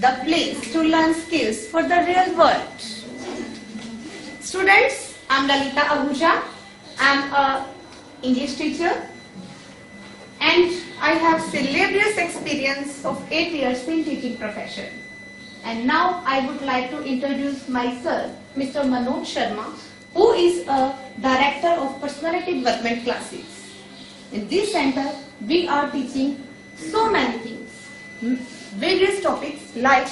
the place to learn skills for the real world. Students, I'm Lalita Ahuja. I'm a English teacher and I have celebrated experience of 8 years in teaching profession. And now I would like to introduce myself, Mr. Manoj Sharma, who is a Director of Personality Development Classes. In this center, we are teaching so many things, various topics like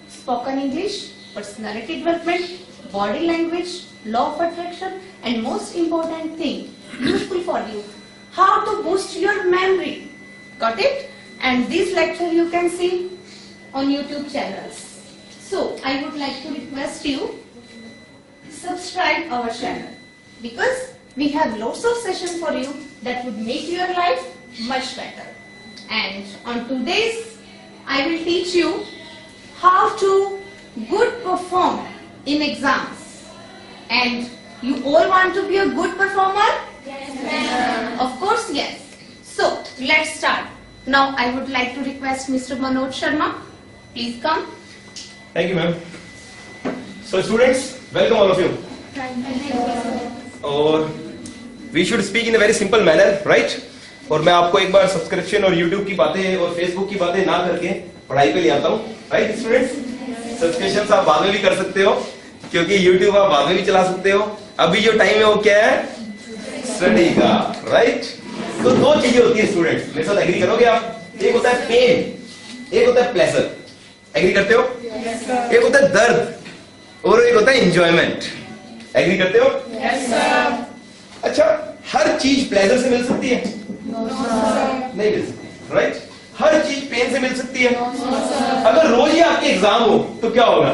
spoken English, personality development, body language, law of attraction, and most important thing, useful for you, how to boost your memory. Got it? And this lecture you can see on YouTube channels. So I would like to request you subscribe our channel because we have lots of sessions for you that would make your life much better. And on today's, I will teach you how to good perform in exams. And you all want to be a good performer? Yes, ma'am. Of course, yes. So let's start. Now I would like to request Mr. Manoj Sharma. Please come. Thank you, ma'am. So students, welcome all of you. और we should speak in a very simple manner, right? और मैं आपको एक बार subscription और YouTube की बातें और Facebook की बातें ना करके पढ़ाई पे ले आता हूँ, राइट स्टूडेंट्स? सब्सक्रिप्शन आप बाद में भी कर सकते हो, क्योंकि YouTube आप बाद में भी चला सकते हो. अभी जो टाइम है वो क्या है? स्टडी का, राइट? तो दो चीजें होती है स्टूडेंट्स, मेरे साथ एग्री करोगे आप? एक होता है पेन, एक होता है प्लेजर. एग्री करते हो? एक होता है दर्द और एक होता है एंजॉयमेंट. एग्री करते हो? Yes sir. अच्छा, हर चीज प्लेजर से मिल सकती है? नहीं मिल सकती, राइट? हर चीज पेन से मिल सकती है? अगर रोज ही आपके एग्जाम हो तो क्या होगा?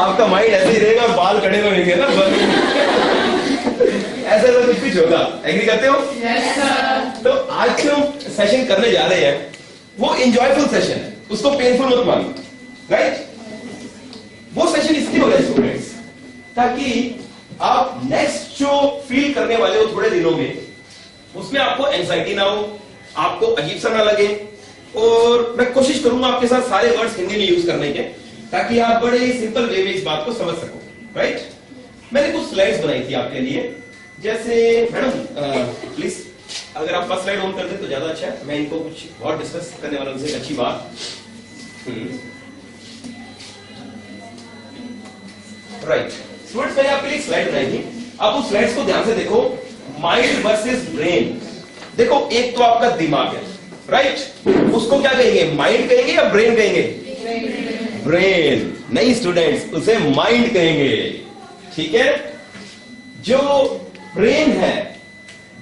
आपका माइंड ऐसे ही रहेगा, बाल खड़े रहेंगे ना, ऐसा तो कुछ होगा. एग्री करते हो? Yes sir. तो आज जो सेशन करने जा रहे हैं वो एंजॉयफुल सेशन है, उसको पेनफुल मत मानो, राइट? वो सेशन इसलिए हो रहा है स्टूडेंट्स ताकि आप नेक्स्ट जो फील करने वाले हो थोड़े दिनों में, उसमें आपको एंजाइटी ना हो, आपको अजीब सा ना लगे. और मैं कोशिश करूंगा आपके साथ सारे वर्ड्स हिंदी में यूज करने के, ताकि आप बड़े सिंपल वे में इस बात को समझ सको, राइट? मैंने कुछ स्लाइड्स बनाई थी आपके लिए. जैसे मैडम प्लीज अगर आप फर्स्ट स्लाइड ऑन कर दे तो ज्यादा अच्छा है. मैं इनको कुछ बहुत डिस्कस करने वाला हूं, एक अच्छी बात. राइट स्टूडेंट्स, मैंने आपके लिए स्लाइड बनाई थी. आप उस स्लाइड्स को ध्यान से देखो. Mind versus brain. देखो, एक तो आपका दिमाग है, राइट? उसको क्या कहेंगे? माइंड कहेंगे या ब्रेन कहेंगे? ब्रेन नहीं स्टूडेंट्स, उसे माइंड कहेंगे. ठीक है? जो ब्रेन है,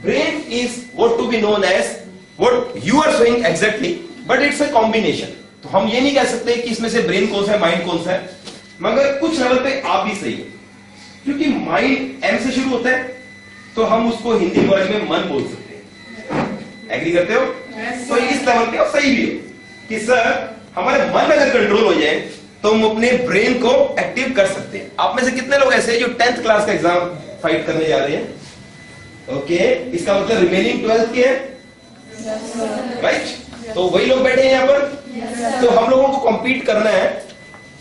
brain is what to be known as what you are saying exactly, but it's a combination. तो हम ये नहीं कह सकते कि इसमें से ब्रेन कौन सा है, माइंड कौन सा है, मगर कुछ लेवल पे आप भी सही हो, क्योंकि माइंड एम से शुरू होता है, तो हम उसको हिंदी वर्ड में मन बोल सकते हैं. एग्री करते हो? तो इस लेवल पे आप सही भी हो कि सर हमारे मन अगर कंट्रोल हो जाए तो हम अपने ब्रेन को एक्टिव कर सकते हैं. आप में से कितने लोग ऐसे हैं जो 10th क्लास का एग्जाम फाइट करने जा रहे हैं? ओके, इसका मतलब रिमेनिंग 12th के हैं, राइट? तो वही लोग बैठे हैं यहाँ पर. तो हम लोगों को कॉम्पीट करना है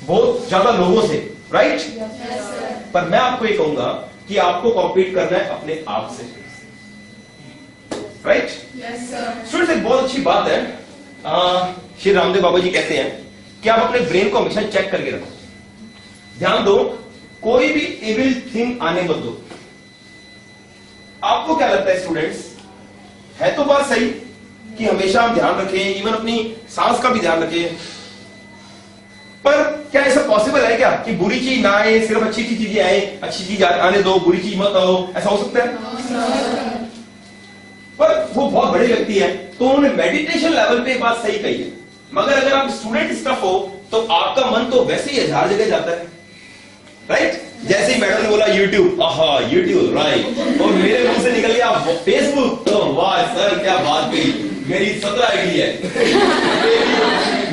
बहुत ज्यादा लोगों से, राइट? पर मैं आपको ये कहूंगा कि आपको कॉम्पीट करना है अपने आप से, राइट? स्टूडेंट्स, एक बहुत अच्छी बात है, श्री रामदेव बाबा जी कहते हैं कि आप अपने ब्रेन को हमेशा चेक करके रखो. ध्यान दो, कोई भी इविल थिंग आने मत दो. आपको क्या लगता है स्टूडेंट्स, है तो बात सही कि हमेशा हम ध्यान रखें, इवन अपनी सांस का भी ध्यान रखें, पर क्या ऐसा पॉसिबल है क्या कि बुरी चीज ना आए, सिर्फ अच्छी चीजें आए? अच्छी चीज आने दो, बुरी चीज मत आओ, ऐसा हो सकता है? पर वो बहुत बड़े व्यक्ति है, तो उन्होंने मेडिटेशन लेवल पे बात सही कही है. मगर अगर आप स्टूडेंट स्टफ हो तो आपका मन तो वैसे ही 1000 जगह जाता है, राइट? जैसे ही मैडम ने बोला YouTube, आहा YouTube, राइट, और मेरे मुंह से निकल गया फेसबुक, तो वाह सर क्या बात कही, मेरी 17 आईडी है,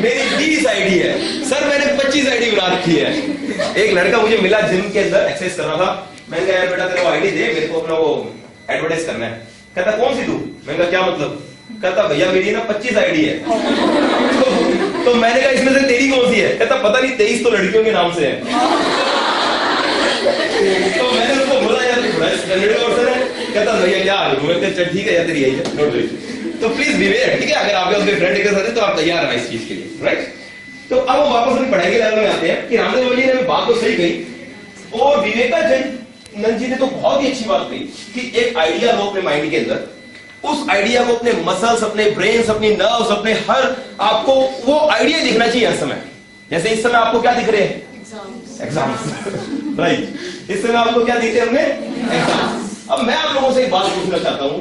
मेरी 20 आईडी है सर, मैंने 25 आईडी बना रखी है. एक लड़का मुझे मिला जिम के अंदर, एक्सरसाइज कर रहा था. मैंने कहा यार बेटा तेरे को आईडी दे, मेरे को अपना वो एडवर्टाइज करना है. कहता कौन सी तू? मैंने कहा क्या मतलब? कहता भैया मेरी ना 25 आईडी है। तो मैंने कहा इसमें से तेरी कौन सी है? कहता पता नहीं, 23 तो लड़कियों के नाम से है। तो मैंने उसको बोला यार स्टैंडर्ड ऑप्शन है। कहता भैया क्या हाल है? चल ठीक है यार तेरी यही है, नोट लो। तो प्लीज बिवेयर, ठीक है, अगर आपके उसके फ्रेंड के साथ है तो आप तैयार हैं इस चीज के लिए, राइट? तो अब हम वापस अपनी पढ़ाई के लेवल में आते हैं कि रामदेव बाबा जी ने बात तो सही कही और विवेकानंद जी ने तो बहुत ही अच्छी बात कही कि एक आइडिया लो अपने माइंड के अंदर, उस आइडिया को अपने मसल्स, अपने ब्रेन्स, अपनी नर्व्स, अपने हर, आपको वो आइडिया दिखना चाहिए हर समय। जैसे इस समय आपको क्या दिख रहे हैं? Exams, right. इस समय आपको क्या दिख रहे हैं? हमने एग्जाम्स। अब मैं आप लोगों से एक बात पूछना चाहता हूं,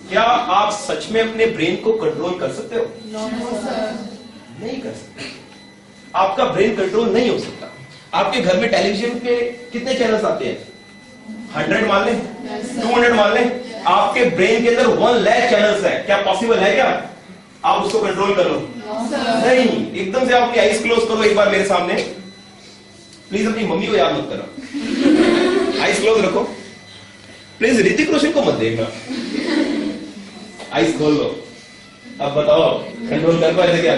क्या आप सच में अपने ब्रेन को कंट्रोल कर सकते हो? नहीं कर सकते। आपका ब्रेन कंट्रोल नहीं हो सकता। आपके घर में टेलीविजन पे कितने चैनल्स आते हैं? 100 मान लें, 200 मान लें, आपके ब्रेन के अंदर 1 लाख चैनल्स है। क्या पॉसिबल है? क्या आप उसको कंट्रोल कर लो? नहीं। एकदम से आप अपनी आईज क्लोज करो एक बार मेरे सामने, प्लीज अपनी मम्मी को याद मत करो, आईज क्लोज रखो प्लीज। ऋतिक रोशन को मत देखना, आईज खोल लो। अब बताओ कंट्रोल कर पाए क्या?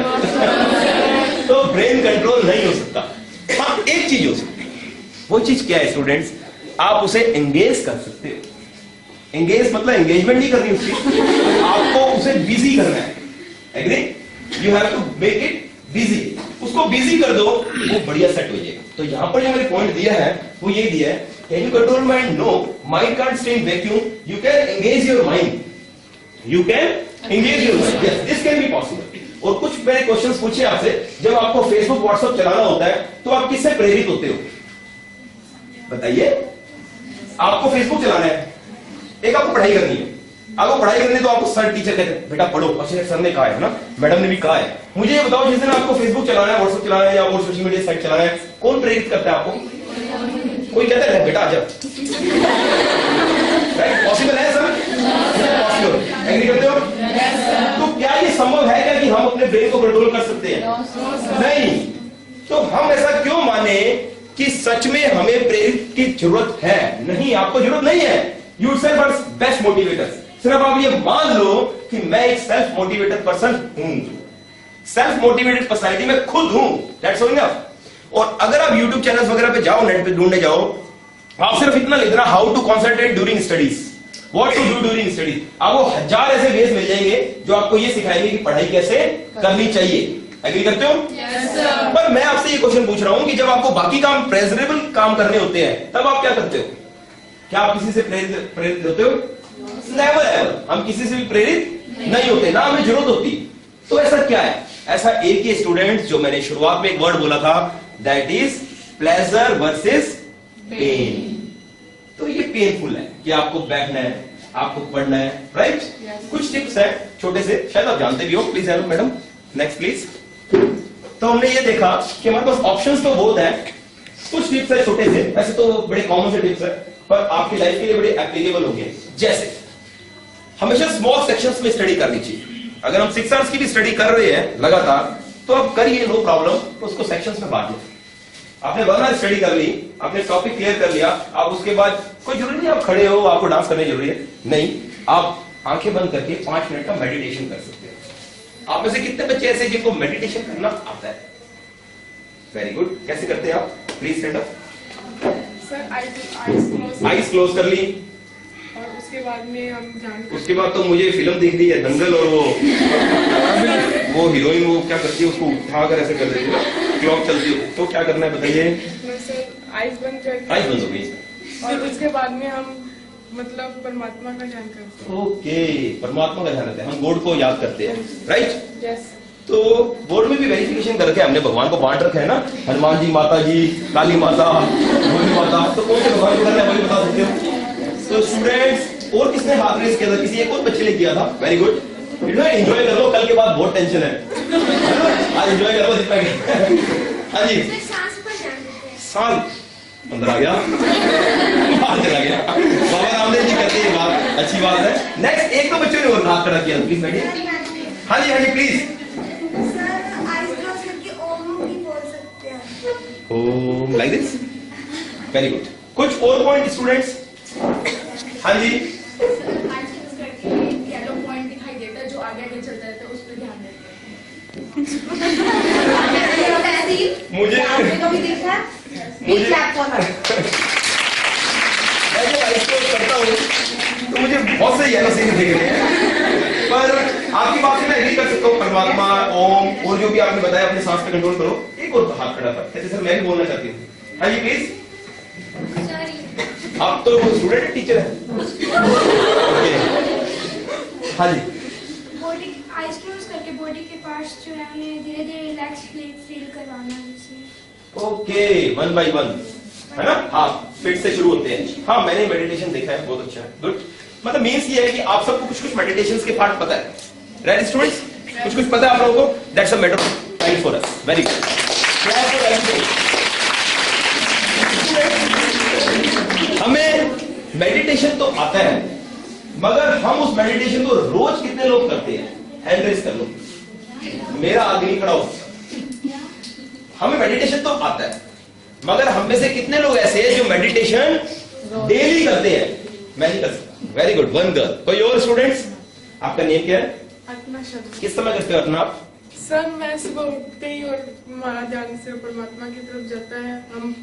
तो ब्रेन कंट्रोल नहीं हो सकता। हाँ, एक चीज हो सकती है। वो चीज क्या है स्टूडेंट्स? आप उसे एंगेज कर सकते हो। एंगेज मतलब एंगेजमेंट नहीं करनी उसकी, आपको उसे बिजी करना है। Agree? You have to make it busy. उसको बिजी कर दो, वो बढ़िया सेट हो जाएगा। तो यहां पर जो मैंने पॉइंट दिया है वो ये दिया है, can you control mind? No, mind can't stay in vacuum. You can engage your mind, you can engage your mind, yes, this can be possible. और कुछ मैंने क्वेश्चंस पूछे आपसे, जब आपको फेसबुक व्हाट्सएप चलाना होता है तो आप किससे प्रेरित होते हो? बताइए। आपको फेसबुक चलाना है, एक आपको पढ़ाई करनी है, आपको पढ़ाई करनी है तो आपको सर टीचर कहते हैं बेटा पढ़ो, अच्छे सर ने कहा है ना, मैडम ने भी कहा है। मुझे ये बताओ, जिस दिन आपको फेसबुक चलाना है, व्हाट्सएप चलाना है या और सोशल मीडिया साइट चलाना है, कौन प्रेरित करता है आपको? कोई कहता है बेटा आजा। राइट? पॉसिबल है सर? पॉसिबल। एग्री करते हो? तो क्या ये संभव है क्या कि हम अपने ब्रेन को कंट्रोल कर सकते हैं? नहीं। तो हम ऐसा क्यों माने कि सच में हमें प्रेरित की जरूरत है? नहीं, आपको जरूरत नहीं है। You self are best motivator. सिर्फ आप ये मान लो कि मैं एक सेल्फ मोटिवेटेड पर्सन हूं, सेल्फ मोटिवेटेड पर्सनालिटी में खुद हूं, दैट्स इनफ। और अगर आप YouTube चैनल्स वगैरह पे जाओ, नेट पे ढूंढने जाओ, आप सिर्फ इतना लिखना, how to concentrate during studies, what to do during studies, आपको 1000 ऐसे वेज मिल जाएंगे जो आपको ये सिखाएंगे कि पढ़ाई कैसे करनी चाहिए। एग्री करते हो? yes, sir. पर मैं आपसे ये क्वेश्चन पूछ रहा हूं कि जब आपको बाकी काम, प्रेजरेबल काम करने होते हैं, तब आप क्या करते हो? क्या आप किसी से प्रेरित होते हो? Never ever. हम किसी से भी प्रेरित नहीं होते, ना हमें जरूरत होती। तो ऐसा क्या है? ऐसा एक ही स्टूडेंट, जो मैंने शुरुआत में एक वर्ड बोला था, that is pleasure versus pain. तो ये पेनफुल है कि आपको बैठना है, आपको पढ़ना है, राइट? कुछ टिप्स है छोटे से, शायद आप जानते भी हो। Please hello madam, next please. तो हमने ये देखा कि हमारे पास ऑप्शंस तो बहुत है, कुछ टिप्स है छोटे से, वैसे तो बड़े कॉमन से टिप्स है, पर आपकी लाइफ के लिए बड़े एप्लीकेबल होंगे। जैसे हमेशा स्मॉल सेक्शंस में स्टडी करनी चाहिए। अगर हम 6 आवर्स की भी स्टडी कर रहे हैं लगातार, तो आप करिए, नो प्रॉब्लम। उसको सेक्शंस में बांट लीजिए। आपने 1 आवर स्टडी कर ली, आपने टॉपिक क्लियर कर लिया, आप उसके बाद कोई जरूरी नहीं आप खड़े हो, आपको डांस करने जरूरी है नहीं, आप आंखें बंद करके 5 मिनट का मेडिटेशन कर सकते हैं। आप में से कितने बच्चे ऐसे जिनको मेडिटेशन करना आता है? Very good. कैसे करते हैं आप? Please stand up. Sir eyes close कर ली, और उसके बाद में हम ध्यान, उसके बाद तो मुझे फिल्म देखनी है दंगल, और वो हीरोइन वो क्या करती है, उसको उठाकर ऐसे कर देती है, क्लॉक चलती है, तो क्या करना है बताइए? सर आईज बंद कर, आईज बंद हो गई, और उसके बाद में हम मतलब परमात्मा का ध्यान करते हैं। ओके, परमात्मा का ध्यान रखते हैं, हम गॉड को याद करते हैं, राइट? यस। तो बोर्ड में भी वेरिफिकेशन करके हमने भगवान को बांट रखा है ना, हनुमान जी, माता जी, काली माता, भोली माता, तो कौन से भगवान को करना है वही बता सकते हो। तो स्टूडेंट्स, और किसने हाथ रेस किया था? किसी एक और बच्चे ने किया था। Very good. एंजॉय कर लो, कल के बाद बहुत टेंशन है, आज एंजॉय करो। हाँ जी, सांस अंदर आ गया, बाहर चला गया। बाबा रामदेव जी कहते हैं बात, अच्छी बात है। नेक्स्ट, एक तो बच्चों ने और हाथ खड़ा किया, प्लीज बैठिए। हाँ जी, हाँ जी, please. Om like this, very good. कुछ और पॉइंट स्टूडेंट्स? हाँ जी, येलो पॉइंट दिखाई देता है जो आगे मुझे आपने कभी देखा है? मुझे clap for her. मैं जब आइसक्रीम करता हूँ तो मुझे बहुत से येलो सीन दिख रहे हैं, पर आपकी बात से मैं एग्री कर सकता हूँ। परमात्मा, ओम और जो भी आपने बताया अपने सांस पे कंट्रोल करो। एक और हाथ खड़ा कर, ऐसे सर मैं भी बोलना चाहती हूँ। हाँ जी प्लीज। आप तो स्टूडेंट टीचर है। हाँ जी। बॉडी आइसक्रीम्स करके बॉडी के पार्ट्स जो है उन्हें धीरे धीरे रिलैक्स फील करवाना है। ओके, 1 by 1 है ना। हाँ, फिट से शुरू होते हैं। हाँ, मैंने मेडिटेशन देखा है, बहुत अच्छा है, गुड। मतलब मीन्स ये है कि आप सबको कुछ कुछ मेडिटेशन के पार्ट पता है, राइट स्टूडेंट्स? कुछ कुछ पता है आप लोगों को। That's a matter of time for us. Very good. हमें मेडिटेशन तो आता है, मगर हम उस मेडिटेशन को रोज कितने लोग करते हैं? हैंड रेज कर लो, मेरा आदमी खड़ा हो। हमें मेडिटेशन तो आता है, मगर हम में से कितने लोग ऐसे हैं जो मेडिटेशन डेली करते हैं? मैं नहीं कर सकता। Very good, 1 girl. कोई और स्टूडेंट्स? आपका नेम क्या है? अपना शब्द किस समय करते हो अपना आप? सर मैं सुबह उठते ही और हमारा ध्यान से परमात्मा की तरफ जाता है। हम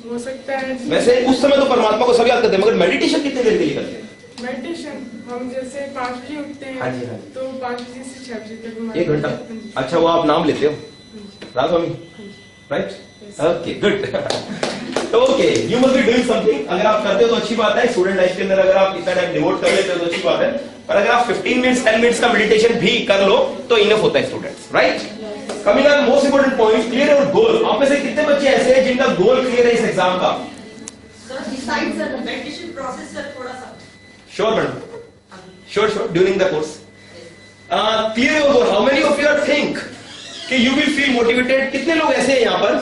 हो सकता है वैसे उस समय तो परमात्मा को सब याद करते हैं, मगर मेडिटेशन कितने देर के लिए करते हैं? मेडिटेशन हम जैसे 5 बजे उठते हैं। हाँ जी, हाँ जी। तो 5 बजे से 6 बजे तक 1 घंटा। अच्छा, वो आप नाम लेते हो Radha Swami, right? Okay, good. Okay, you must be doing something. अगर आप करते हो तो अच्छी बात है। स्टूडेंट लाइफ के अंदर अगर आप इतना टाइम डिवोट कर लेते हो तो अच्छी बात है, पर अगर आप 15 मिनट्स 10 मिनट्स का मेडिटेशन भी कर लो तो इनफ होता है students, right? Coming on most important point, clear your गोल। आप में से कितने बच्चे ऐसे हैं जिनका गोल क्लियर है इस एग्जाम का? मेडिटेशन प्रोसेस सर थोड़ा सा sure madam, sure during the course. Clear your goal. How many of you are think कि यू विल फील मोटिवेटेड? कितने लोग ऐसे हैं यहाँ पर?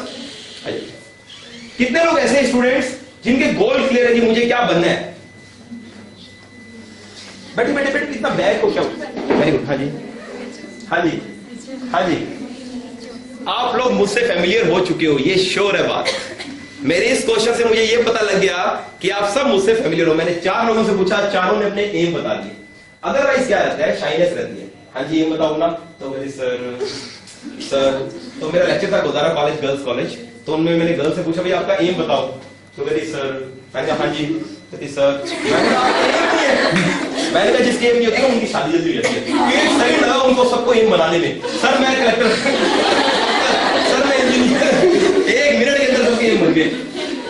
कितने लोग ऐसे हैं स्टूडेंट्स जिनके गोल क्लियर है कि मुझे क्या बनना है? बैठे बैठे बैठे कितना बैग हो क्या? Very good. हाँ जी, हाँ जी, हाँ जी। आप लोग मुझसे फेमिलियर हो चुके हो, ये श्योर है बात। मेरे इस क्वेश्चन से मुझे ये पता लग गया कि आप सब मुझसे फेमिलियर हो। मैंने 4 लोगों से पूछा, चारों ने अपने एम बता दिए। अदरवाइज क्या रहता है? शाइनेस रहती है। हाँ जी, एम बताओ ना। तो मेरे सर तो मेरा लेक्चर था गोदारा कॉलेज, गर्ल्स कॉलेज, तो उनमें मैंने गर्ल से पूछा भाई आपका एम बताओ। तो मेरी सर, मैंने कहा हाँ जी। कहती सर, मैंने कहा जिसकी एम नहीं होती उनकी शादी जल्दी हो जाती है। फिर सही लगा उनको सबको एम बनाने में। सर मैं कलेक्टर, सर मैं इंजीनियर, 1 मिनट के अंदर सबकी एम बन गए।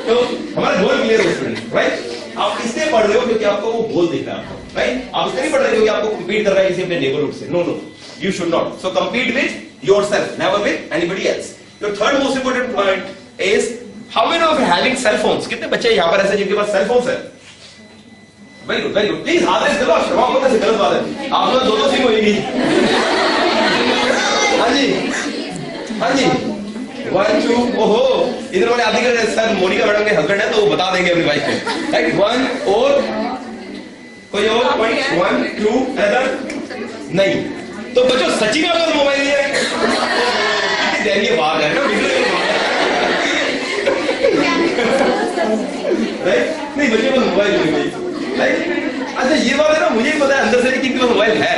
तो हमारा गोल क्लियर हो स्टूडेंट, राइट? आप इसलिए पढ़ रहे हो क्योंकि आपको वो गोल दिख रहा है आपको, राइट? आप इसलिए नहीं पढ़ रहे हो कि आपको कम्पीट कर रहा है किसी अपने नेबरहुड से। No no, you should not. So compete with yourself, never with anybody else. Your third most important point is how many of you having cell phones? कितने बच्चे यहाँ पर ऐसे जिनके पास सेल फोन्स है? Very good, very good. Please हाथ race करो, शर्मा मत ऐसे, गलत बात है। आप लोग 2-2 सिम होगी। हाँ जी, हाँ जी। 1 2, ओहो, इधर वाले आदमी के सर मोनिका मैडम के हस्बैंड है तो वो बता देंगे अपनी वाइफ को, राइट? 1 और कोई और पॉइंट? 1 2 अदर नहीं। तो बच्चों सच्ची में अगर मोबाइल नहीं है, दैनीय बात है ना, राइट? नहीं, बच्चे को मोबाइल नहीं है, राइट? अच्छा ये बात है ना, मुझे ही पता है अंदर से कि मोबाइल है।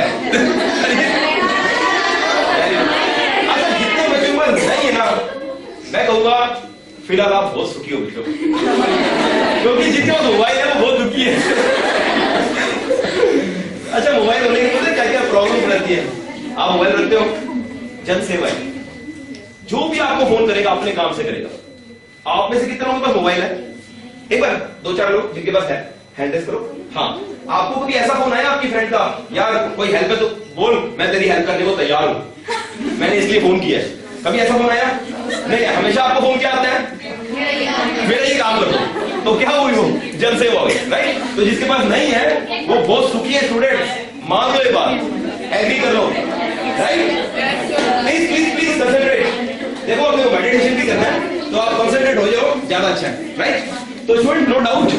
अच्छा जितने बच्चों में नहीं है ना, मैं कहूंगा फिलहाल आप बहुत सुखी हो बच्चों, क्योंकि जिनके पास मोबाइल है वो बहुत दुखी है। अच्छा मोबाइल होने के बाद क्या क्या प्रॉब्लम रहती है? आप मोबाइल रखते हो, जन सेवा है, जो भी आपको फोन करेगा अपने काम से करेगा। आप में से कितने लोगों के पास मोबाइल है? एक बार 2-4 लोग जिनके पास है हैंड रेस करो। हाँ, आपको कभी ऐसा फोन आया आपकी फ्रेंड का, यार कोई हेल्प है तो बोल, मैं तेरी हेल्प करने को तैयार हूं, मैंने इसलिए फोन किया है? कभी ऐसा फोन आया? नहीं, हमेशा आपको फोन क्या आता है? मेरा ये काम कर दो। तो क्या हुई वो? जन सेवा हुई, राइट? तो जिसके पास नहीं है वो बहुत सुखी है स्टूडेंट, मान लो ये बात, एग्री कर लो, right? Please please please concentrate. देखो अगर मेडिटेशन भी करना है तो आप कंसंट्रेट हो जाओ, ज्यादा अच्छा है, राइट? तो स्टूडेंट नो डाउट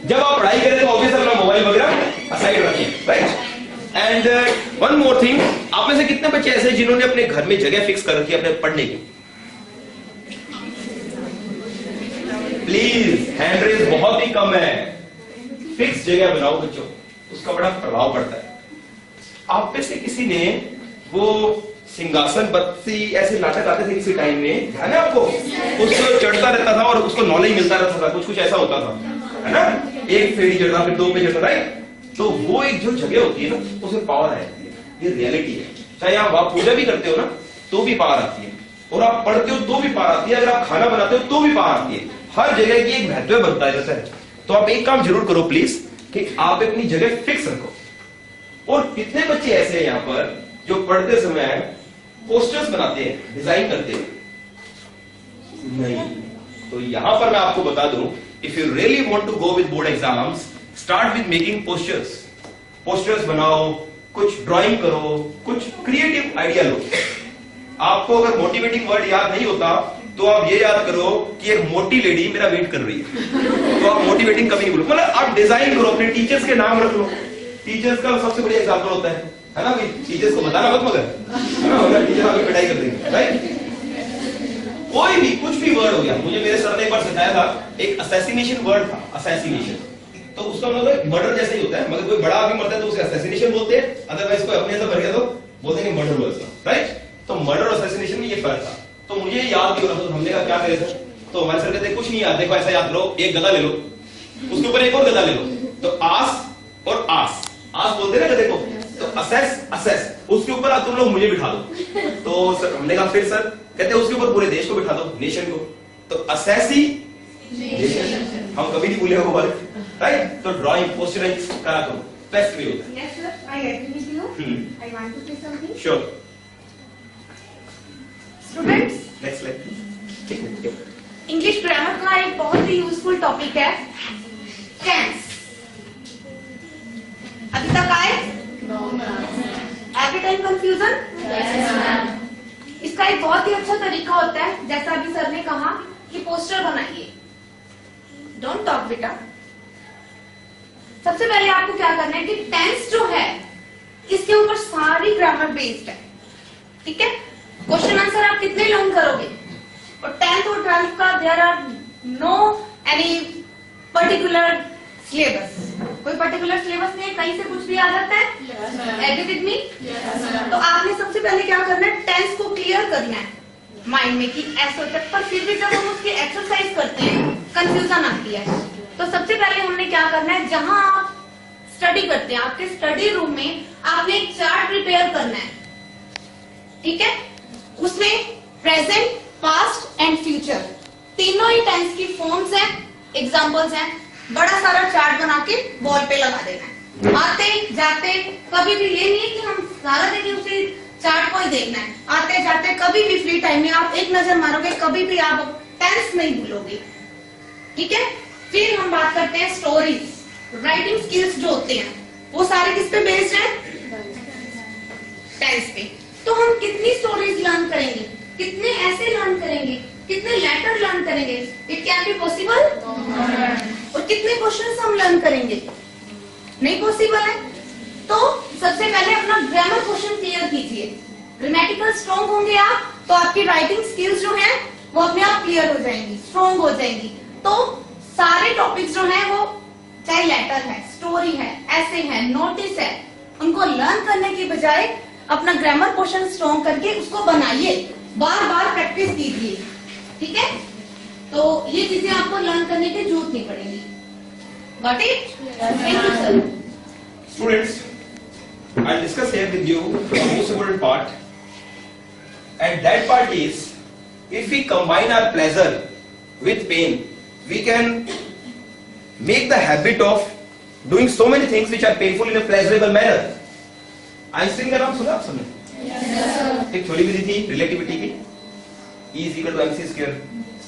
जब आप पढ़ाई करें तो ऑब्वियसली अपना मोबाइल वगैरह असाइड रखिए, right? And one more thing, आप में से कितने बच्चे ऐसे जिन्होंने अपने घर में जगह फिक्स कर रखी है अपने पढ़ने की? प्लीज, हैंड रेस बहुत ही कम है। फिक्स जगह बनाओ बच्चों, उसका बड़ा प्रभाव पड़ता है। आप में से किसी ने वो सिंहासन बत्ती ऐसे नाटक आते थे किसी टाइम में, है ना आपको, उसको चढ़ता रहता था और उसको नॉलेज मिलता रहता था, कुछ कुछ ऐसा होता था, है ना, एक फेरी चढ़ता फिर 2 पे चढ़ता, राइट। तो वो एक जो जगह होती है ना, उसमें पावर आती है, ये रियलिटी है। चाहे आप पूजा भी करते हो ना तो भी पावर आती है, और आप पढ़ते हो तो भी पावर आती है, अगर आप खाना बनाते हो तो भी पावर आती है, हर जगह की एक महत्व बनता है जैसे। तो आप एक काम जरूर करो प्लीज, कि आप अपनी जगह फिक्स रखो। और कितने बच्चे ऐसे हैं यहाँ पर जो पढ़ते समय पोस्टर्स बनाते हैं, डिजाइन करते हैं? नहीं। तो यहां पर मैं आपको बता दूं, if you really want to go with board exams, start with making posters. Posters बनाओ, कुछ ड्राइंग करो, कुछ क्रिएटिव आइडिया लो। आपको अगर मोटिवेटिंग वर्ड याद नहीं होता तो आप ये याद करो कि एक मोटी लेडी मेरा वेट कर रही है, तो आप मोटिवेटिंग कभी नहीं बोलो। मतलब आप डिजाइन करो, अपने टीचर्स के नाम रख लो। टीचर्स का सबसे बढ़िया एग्जाम्पल होता है ना भाई, टीचर्स को बताना मत मगर, है ना, अगर टीचर आपकी पिटाई कर देंगे, राइट। कोई भी कुछ भी वर्ड हो गया, मुझे मेरे सर ने एक बार सिखाया था, एक असैसिनेशन वर्ड था, असैसिनेशन, तो उसका मतलब मर्डर जैसा ही होता है, मगर कोई बड़ा आदमी मरता है तो उसे असैसिनेशन बोलते हैं, अदरवाइज कोई अपने से भर गया तो बोलते हैं मर्डर हुआ, राइट। तो मर्डर और असैसिनेशन में ये फर्क था। तो मुझे याद नहीं हो रहा था, तो हमने कहा क्या करें सर, तो हमारे सर कहते कुछ नहीं याद, देखो ऐसा याद करो, एक गधा ले लो, उसके ऊपर एक और गधा ले लो, तो आस और आस, आस बोलते हैं ना गधे को, तो असेस असेस, उसके ऊपर अब तुम लोग मुझे बिठा दो। तो सर हमने कहा फिर सर, कहते उसके ऊपर पूरे देश को बिठा दो, नेशन को, तो असेसी नेशन, हम कभी नहीं भूलेंगे वो वाले, राइट। तो ड्राइंग पोस्टराइज करा करो, बेस्ट वे होता है। Yes, sir. I agree with you. I want to say something. Sure. Students, next slide. English grammar का एक बहुत ही यूजफुल टॉपिक है टेंस। अभी तक आए? Every time confusion? इसका एक बहुत ही अच्छा तरीका होता है, जैसा अभी सर ने कहा कि पोस्टर बनाइए। डोंट टॉक बेटा। सबसे पहले आपको क्या करना है कि टेंस जो है इसके ऊपर सारी ग्रामर बेस्ड है, ठीक है। क्वेश्चन आंसर आप कितने लर्न करोगे, और 10th और 12th का there are no any particular syllabus, कोई पर्टिकुलर सिलेबस नहीं है, कहीं से कुछ भी आ जाता है। Agree with me? तो आपने सबसे पहले क्या करना है, टेंस को क्लियर करना है माइंड में कि ऐसा होता है, पर फिर भी जब हम उसकी एक्सरसाइज करते हैं कंफ्यूजन आती है। तो सबसे पहले हमने क्या करना है, जहां आप स्टडी करते हैं आपके स्टडी रूम में आपने एक चार्ट प्रिपेयर करना है, ठीक है। उसमें प्रेजेंट, पास्ट एंड फ्यूचर तीनों ही टेंस की फॉर्म्स हैं, एग्जांपल्स हैं, बड़ा सारा चार्ट बना के वॉल पे लगा देना है। आते जाते कभी भी ये नहीं है कि हम सारा दिन उसी चार्ट को ही देखना है, आते जाते कभी भी फ्री टाइम में आप एक नजर मारोगे, कभी भी आप टेंस नहीं भूलोगे, ठीक है। फिर हम बात करते हैं स्टोरीज, राइटिंग स्किल्स जो होते हैं वो सारे किस पे बेस्ड हैं, टेंस पे। तो हम कितनी स्टोरीज लर्न करेंगे, कितने ऐसे लर्न करेंगे, कितने लेटर लर्न करेंगे, इट कैन बी पॉसिबल। और कितने क्वेश्चंस हम लर्न करेंगे, नहीं पॉसिबल है। तो सबसे पहले अपना ग्रामर क्वेश्चन क्लियर कीजिए। ग्रामेटिकल स्ट्रॉन्ग होंगे आप तो आपकी राइटिंग स्किल्स जो है वो अपने आप क्लियर हो जाएंगी, स्ट्रॉन्ग हो जाएंगी। तो सारे टॉपिक्स जो है वो चाहे लेटर है, स्टोरी है, ऐसे है, नोटिस है, उनको लर्न करने की बजाय अपना ग्रामर क्वेश्चन स्ट्रॉन्ग करके उसको बनाइए, बार बार प्रैक्टिस कीजिए, ठीक है। तो ये चीजें आपको लर्न करने की जरूरत नहीं पड़ेगी। Got it? Thank you sir. Students, I'll discuss here with you the most important part, and that part is, if we combine our pleasure with pain, we can make the habit of doing so many things which are painful in a pleasurable manner. Einstein का नाम सुना आप सबने? एक theory भी दी थी relativity की, E is equal to mc square,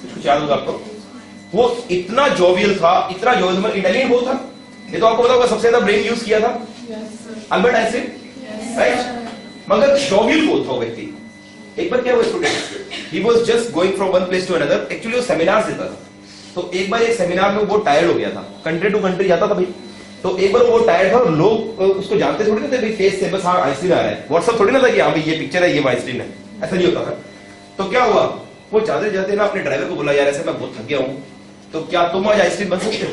कुछ याद होगा आपको? वो इतना जोवियल था, इतना जोवियल, इंटेलिजेंट बहुत था। ये तो आपको पता होगा सबसे ज्यादा ब्रेन यूज किया था अल्बर्ट आइंस्टीन, राइट। मगर जोवियल बहुत था वो व्यक्ति। एक बार क्या हुआ student, he was just going from one place to another, actually वो सेमिनार देता था। तो एक बार एक सेमिनार में वो टायर्ड हो गया था, कंट्री टू कंट्री जाता था भाई। तो एक बार वो टायर्ड था और लोग उसको जानते थोड़ी ना थे भाई फेस से, बस हाँ आइंस्टीन आ रहा है, व्हाट्सएप थोड़ी ना था कि हाँ भाई ये पिक्चर है, ये आइंस्टीन है, ऐसा नहीं होता था। तो क्या हुआ, वो जाते जाते ना अपने ड्राइवर को बोला, यार ऐसे मैं बहुत थक गया हूँ, तो क्या तुम आज आइंस्टीन बन सकते हो?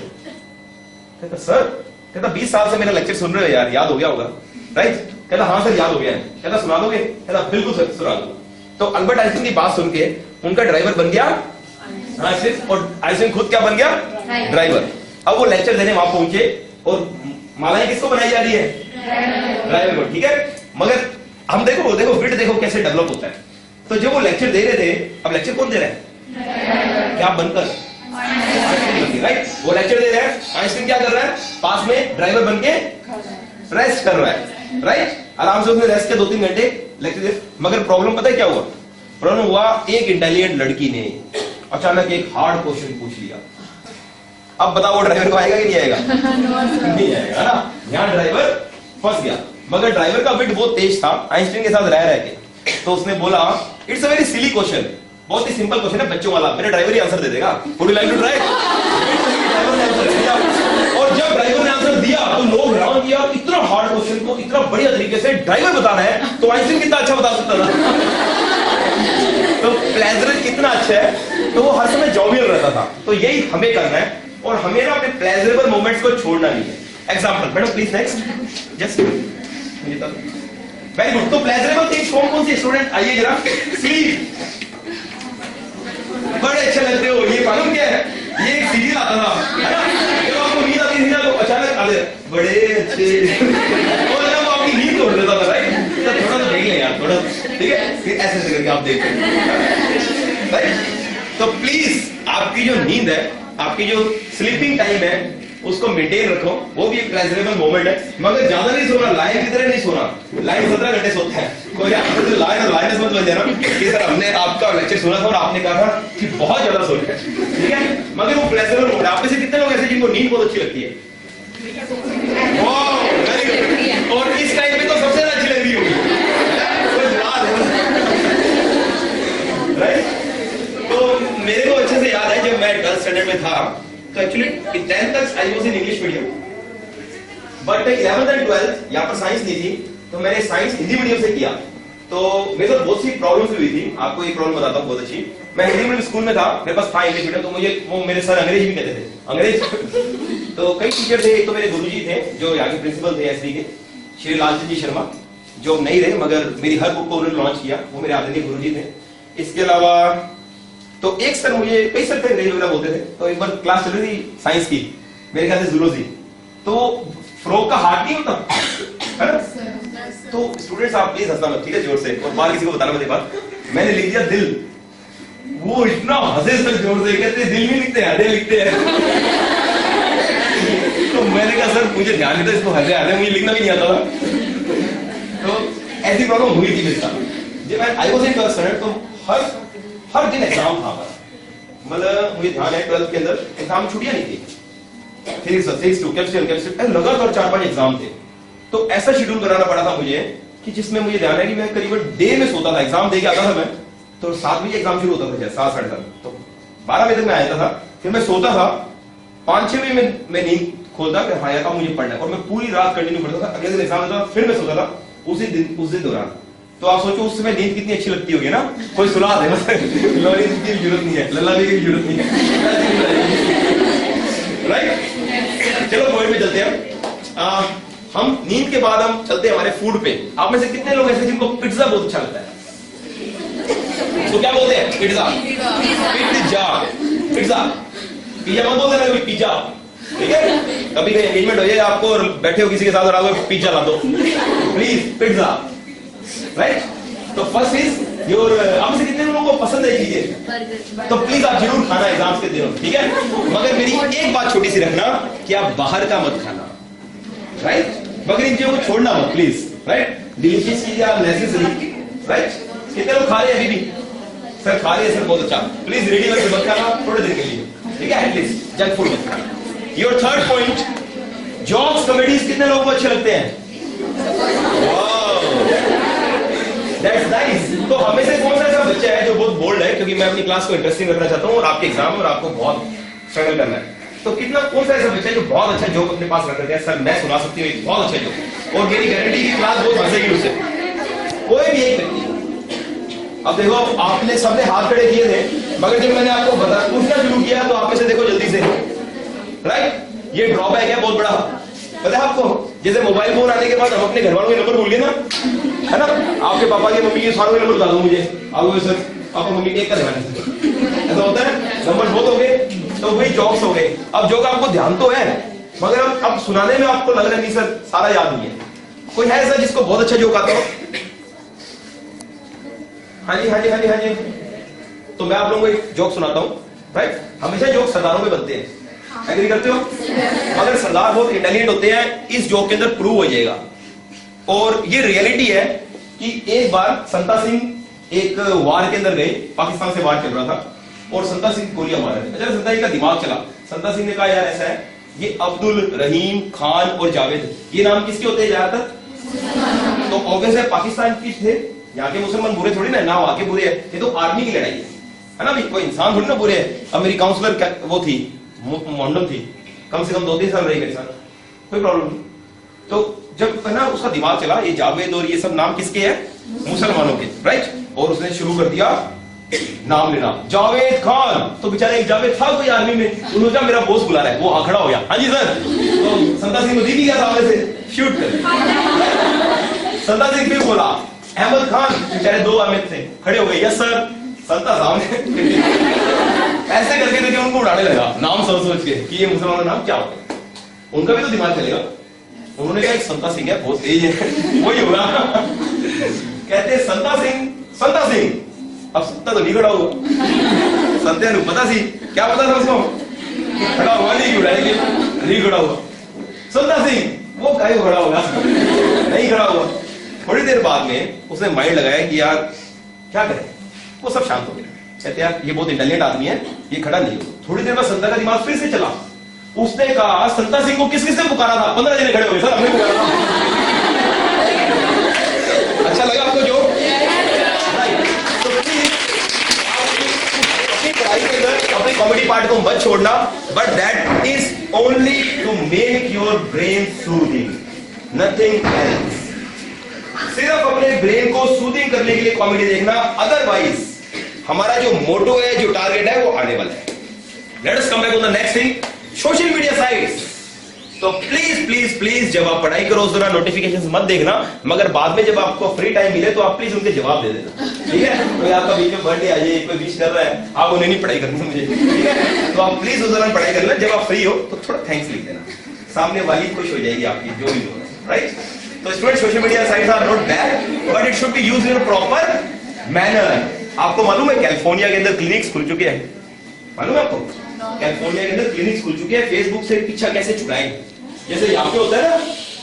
कहता सर, कहता 20 साल से मेरा लेक्चर सुन रहे हो यार, याद हो गया होगा, राइट। कहता हाँ सर याद हो गया है। कहता सुना दोगे? कहता बिल्कुल सर सुना दो। तो अल्बर्ट आइंस्टीन की बात सुन के उनका ड्राइवर बन गया आइंस्टीन, और आइंस्टीन खुद क्या बन गया? ड्राइवर। अब वो लेक्चर देने वहां पहुंचे और मालाएं किसको बनाई जा रही है? ड्राइवर को, ठीक है। मगर हम देखो विट देखो कैसे डेवलप होता है। तो जब वो लेक्चर दे रहे थे, अब लेक्चर कौन दे रहा है? क्या बनकर? राइट। वो लेक्चर दे रहे हैं, आइंस्टीन क्या कर रहा है? पास में ड्राइवर बन के रेस्ट कर रहा है, राइट। आराम से उसने रेस्ट के 2-3 घंटे लेक्चर दे। मगर प्रॉब्लम पता है क्या हुआ? प्रॉब्लम हुआ एक इंटेलिजेंट लड़की ने अचानक एक हार्ड क्वेश्चन पूछ लिया। अब बताओ वो ड्राइवर को आएगा कि नहीं आएगा? नहीं आएगा ना। यहाँ ड्राइवर फंस गया। मगर ड्राइवर का विट बहुत तेज था आइंस्टीन के साथ रह के। तो उसने बोला it's a very silly question, बहुत ही सिंपल क्वेश्चन है बच्चों वाला, मेरा ड्राइवर ही आंसर दे देगा। Would you like to try? Driver ने आंसर दिया, और जब ड्राइवर ने आंसर दिया तो लोग हैरान किया, इतना हार्ड क्वेश्चन को इतना बढ़िया तरीके से ड्राइवर बता रहा है, तो आइंस्टीन कितना अच्छा बता सकता था। तो प्लेजर कितना अच्छा है, तो वो हर समय जॉवियल रहता था। तो यही हमें करना है, और हमें ना अपने प्लेजरेबल मोमेंट्स को छोड़ना नहीं है। Example madam please next just very good. तो प्लेजरेबल थिंग्स कौन सी स्टूडेंट? आइए जरा। स्लीप, बड़े अच्छे लगते हो। ये मालूम क्या है? ये एक सीरियल आता था, है ना? जब आपको नींद आती थी ना तो अचानक आते बड़े अच्छे, और जब आपकी नींद तोड़ देता था, राइट? तो थोड़ा तो देख ले यार, थोड़ा, ठीक है? फिर ऐसे करके आप देखते हैं, राइट? तो प्लीज आपकी जो नींद है, आपकी जो स्लीपिंग टाइम है, उसको मेंटेन रखो। वो भी एक प्लेजरेबल मोमेंट है। मगर ज्यादा नहीं सोना, लायन की तरह नहीं सोना। लायन 17 घंटे सोता है। कोई आपको जो लायन और लायनेस मत बन जाना कि सर हमने आपका लेक्चर सुना था और आपने कहा था कि बहुत ज्यादा सोते हैं, ठीक है? मगर वो प्लेजरेबल मोमेंट। आप में से कितने लोग ऐसे जिनको नींद बहुत अच्छी लगती है? वाह, वेरी गुड। और इस टाइम पे तो सबसे ज्यादा अच्छी लग रही होगी, राइट? तो मेरे को अच्छे से याद है जब मैं 12th स्टैंडर्ड में था, तो एक्चुअली 10th तक I was in English medium, but 11th and 12th यहाँ पर साइंस नहीं थी, तो मैंने साइंस हिंदी मीडियम से किया। तो मेरे साथ बहुत सी प्रॉब्लम्स हुई थी। आपको एक प्रॉब्लम बताता हूँ बहुत अच्छी। मैं हिंदी मीडियम स्कूल में था, मेरे पास था इंग्लिश मीडियम, तो मुझे वो मेरे सर अंग्रेजी भी कहते थे, अंग्रेज। तो कई टीचर थे। एक तो मेरे गुरुजी थे जो यहाँ के प्रिंसिपल थे एसडी के, श्री लालचंद जी शर्मा, जो नहीं रहे मगर मेरी हर बुक को उन्होंने लॉन्च किया, वो मेरे आदरणीय गुरुजी थे। इसके अलावा तो एक सर, मुझे कई सर थे अंग्रेजी वगैरह बोलते थे। तो एक बार क्लास चल रही थी साइंस की, मेरे ख्याल से जूलॉजी, तो फ्रॉग का हार्ट नहीं होता, है ना? तो स्टूडेंट्स आप प्लीज हंसना मत, ठीक है, जोर से, और बाहर किसी को बताना मत। बात मैंने लिख दिया दिल, वो इतना हंसे सर जोर से, कहते दिल नहीं लिखते हृदय लिखते हैं। तो मैंने कहा सर मुझे ध्यान नहीं था, इसको हृदय मुझे लिखना भी नहीं आता था। तो ऐसी प्रॉब्लम हुई थी मेरे साथ जब मैं I was in 12th standard. तो हर दिन एग्जाम था हमारा, मतलब मुझे ध्यान है 12th के अंदर एग्जाम छुट्टियां नहीं थी। फिजिक्स 2 केमिस्ट्री लगातार 4-5 एग्जाम थे। तो ऐसा शेड्यूल कराना पड़ा था मुझे कि जिसमें मुझे ध्यान है कि मैं करीबन डे में सोता था। एग्जाम दे के आता था मैं, तो 7 बजे एग्जाम शुरू होता था, 7-7:30, तो 12 बजे तक मैं आता था। फिर मैं सोता था, 5-6 बजे मैं नींद खोलता कि हाँ यार अब मुझे पढ़ना है, और मैं पूरी रात कंटिन्यू पढ़ता था। अगले दिन एग्जाम होता था, फिर मैं सोता था उस दिन दौरान। तो आप सोचो उस समय नींद कितनी अच्छी लगती होगी ना। कोई सुला दे, लोरी की जरूरत नहीं है, लल्ला की जरूरत नहीं है, राइट? चलो पॉइंट में चलते हैं। हम नींद के बाद हम चलते हैं हमारे फूड पे। आप में से कितने लोग ऐसे जिनको पिज्जा बहुत अच्छा लगता है? तो क्या बोलते हैं? पिज्जा, पिज्जा, पिज्जा, पिज्जा मत बोलते ना, पिज्जा, ठीक है? कभी कहीं एंगेजमेंट हो जाए आपको और बैठे हो किसी के साथ और आपको पिज्जा ला दो, प्लीज पिज्जा, राइट? तो फर्स्ट इज योर, आप से कितने लोगों को पसंद है चीजें? तो प्लीज आप जरूर खाना एग्जाम्स के दिनों, ठीक है? मगर मेरी एक बात छोटी सी रखना कि आप बाहर का मत खाना, राइट? मगर इन चीजों को छोड़ना मत प्लीज, राइट? डिलीशियस चीजें आर नेसेसरी, राइट? कितने लोग खा रहे हैं अभी भी? सर खा रहे हैं सर, बहुत अच्छा। प्लीज रेडी करके मत खाना थोड़े देर के लिए, ठीक है? एटलीस्ट जंक फूड मत खाना। Your third point, jokes comedies कितने लोगों को अच्छे लगते हैं? That's nice. तो हमें से कौन सा ऐसा बच्चा है जो बहुत बोल्ड है, क्योंकि मैं अपनी क्लास को इंटरेस्टिंग रखना चाहता हूँ और आपके एग्जाम और आपको बहुत स्ट्रगल करना है। तो कितना कौन सा ऐसा बच्चा है जो बहुत अच्छा जोक अपने पास रख रहे हैं? सर मैं सुना सकती हूँ एक बहुत अच्छा जोक, और मेरी गारंटी की क्लास बहुत हंसेगी उससे। कोई भी एक व्यक्ति। अब देखो आपने सबने हाथ खड़े किए थे, मगर जब मैंने आपको पूछना शुरू किया तो आप में से देखो जल्दी से, राइट? ये ड्रॉबैक है बहुत बड़ा, पता है आपको? जैसे मोबाइल फोन आने के बाद हम अपने घर वालों के नंबर भूल गए ना, है ना? आपके पापा के मम्मी के सारे नंबर बता दो मुझे, आप सर पापा मम्मी एक का ध्यान है, ऐसा होता है, नंबर बहुत हो गए, तो वही जॉब्स हो गए। अब जो आपको ध्यान तो है, मगर अब सुनाने में आपको लग रहा है नहीं सर सारा याद नहीं है। कोई है सर जिसको बहुत अच्छा जोक आता हो? हाँ जी हाँ जी हाँ जी हाँ जी। तो मैं आप लोगों को एक जोक सुनाता हूँ, राइट? हमेशा जोक सरदारों में बनते हैं, एग्री करते हो? मगर सरदार बहुत इंटेलिजेंट होते हैं, इस जोक के अंदर प्रूव हो जाएगा। और ये रियलिटी है कि एक बार संता सिंह एक वार के अंदर गए, पाकिस्तान से वार चल रहा था और संता सिंह गोलियां मार रहे थे। अच्छा, संता जी का दिमाग चला, संता सिंह ने कहा यार ऐसा है, ये अब्दुल रहीम खान और जावेद ये नाम किसके होते हैं ज्यादातर? तो ऑब्वियस है पाकिस्तान की थे, यहाँ के मुसलमान बुरे थोड़ी ना वहां के बुरे है, ये तो आर्मी की लड़ाई है ना भाई, कोई इंसान थोड़ी ना बुरे है। अब मेरी काउंसलर वो थी मोंडम थी, कम से कम 2-3 साल रही मेरे साथ, कोई प्रॉब्लम नहीं। तो जब है ना उसका दिमाग चला, ये जावेद और ये सब नाम किसके हैं? मुसलमानों के, राइट? और उसने शुरू कर दिया नाम लेना, जावेद खान। तो बेचारे एक जावेद था कोई आर्मी में, उन्होंने कहा मेरा बॉस बुला रहा है, वो खड़ा हो गया, हाँ जी सर। तो संता सिंह को दिख गया सामने से, शूट कर। संता सिंह फिर बोला अहमद खान, बेचारे 2 अहमद थे, खड़े हो गए, यस सर। संता सामने ऐसे करके उनको उड़ाने लगा नाम सोच के कि ये मुसलमानों का नाम क्या होता है, उनका भी तो दिमाग चलेगा। उन्होंने कहा एक संता सिंह है, बहुत तेज है, वही होगा। कहते संता सिंह, अब संता तो नहीं खड़ा हुआ, संते ने पता सी क्या पता था उसको, खड़ा हुआ नहीं खड़ा हुआ। संता सिंह वो काहे खड़ा होगा, नहीं खड़ा हुआ। थोड़ी देर बाद में उसने माइंड लगाया कि यार क्या करें, वो सब शांत हो गए। कहते यार ये बहुत इंटेलिजेंट आदमी है, ये खड़ा नहीं हो। थोड़ी देर बाद संता का दिमाग फिर से चला, उसने कहा संता सिंह को किस किसने पुकारा था? 15 जने खड़े हो गए, सर हमने पुकारा था। अच्छा लगा आपको जो? तो प्लीज अपनी पढ़ाई के अंदर अपनी कॉमेडी पार्ट को मत छोड़ना, but that is only to make your brain soothing, nothing else. सिर्फ अपने ब्रेन को सूदिंग करने के लिए कॉमेडी देखना, अदरवाइज हमारा जो मोटो है, जो टारगेट है, वो आने वाला है। Let us come back on the next thing, social media sites. तो प्लीज प्लीज प्लीज जब आप पढ़ाई करो उस दौरान नोटिफिकेशंस मत देखना, मगर बाद में जब आपको फ्री टाइम मिले तो आप प्लीज उनके जवाब दे देना, ठीक है? कोई आपका बीच में बर्थडे आ जाए, कोई विश कर रहा है, आप उन्हें नहीं पढ़ाई करनी मुझे, ठीक है? तो आप प्लीज उस दौरान पढ़ाई कर लेना, जब आप फ्री हो तो थोड़ा थैंक्स लिख देना, सामने वाली खुश हो जाएगी आपकी, जो भी हो, राइट? तो student social media sites are not bad, but it should be used in proper manner. आपको मालूम है कैलिफोर्निया के अंदर क्लिनिक्स खुल चुके हैं, मालूम है आपको? कैलिफोर्निया के अंदर क्लिनिक्स खुल चुके हैं, फेसबुक से पीछा कैसे छुड़ाएं। जैसे यहाँ पे होता है ना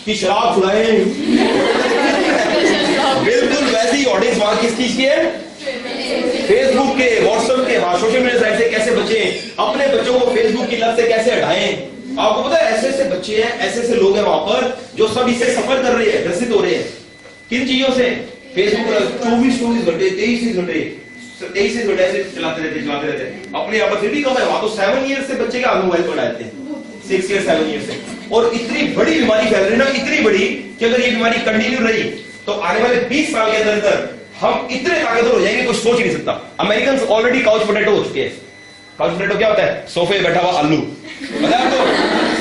कि शराब छुड़ाएं, बिल्कुल वैसी ऑडियंस वहां किस चीज की है? फेसबुक के, व्हाट्सएप के, हाँ सोशल मीडिया साइट से कैसे बचें, अपने बच्चों को फेसबुक की लत से कैसे हटाएं। आपको पता है ऐसे ऐसे बच्चे हैं, ऐसे ऐसे लोग हैं वहां पर जो सब इससे सफर कर रहे हैं, ग्रसित हो रहे हैं। किन चीजों से? फेसबुक 24 घंटे 23 घंटे ऐसे चलाते रहते। अपने यहाँ पर फिर भी कम है, वहां तो 7 ईयर से बच्चे का मोबाइल पर डालते हैं, 6 ईयर 7 ईयर से। और इतनी बड़ी बीमारी फैल रही ना, इतनी बड़ी कि अगर ये बीमारी कंटिन्यू रही तो आने वाले 20 साल के अंदर हम इतने ताकतवर हो जाएंगे कुछ सोच ही नहीं सकता। अमेरिकन ऑलरेडी काउच पोटैटो हो चुके हैं। काउच पोटैटो क्या होता है? सोफे बैठा हुआ आलू। पता है आपको?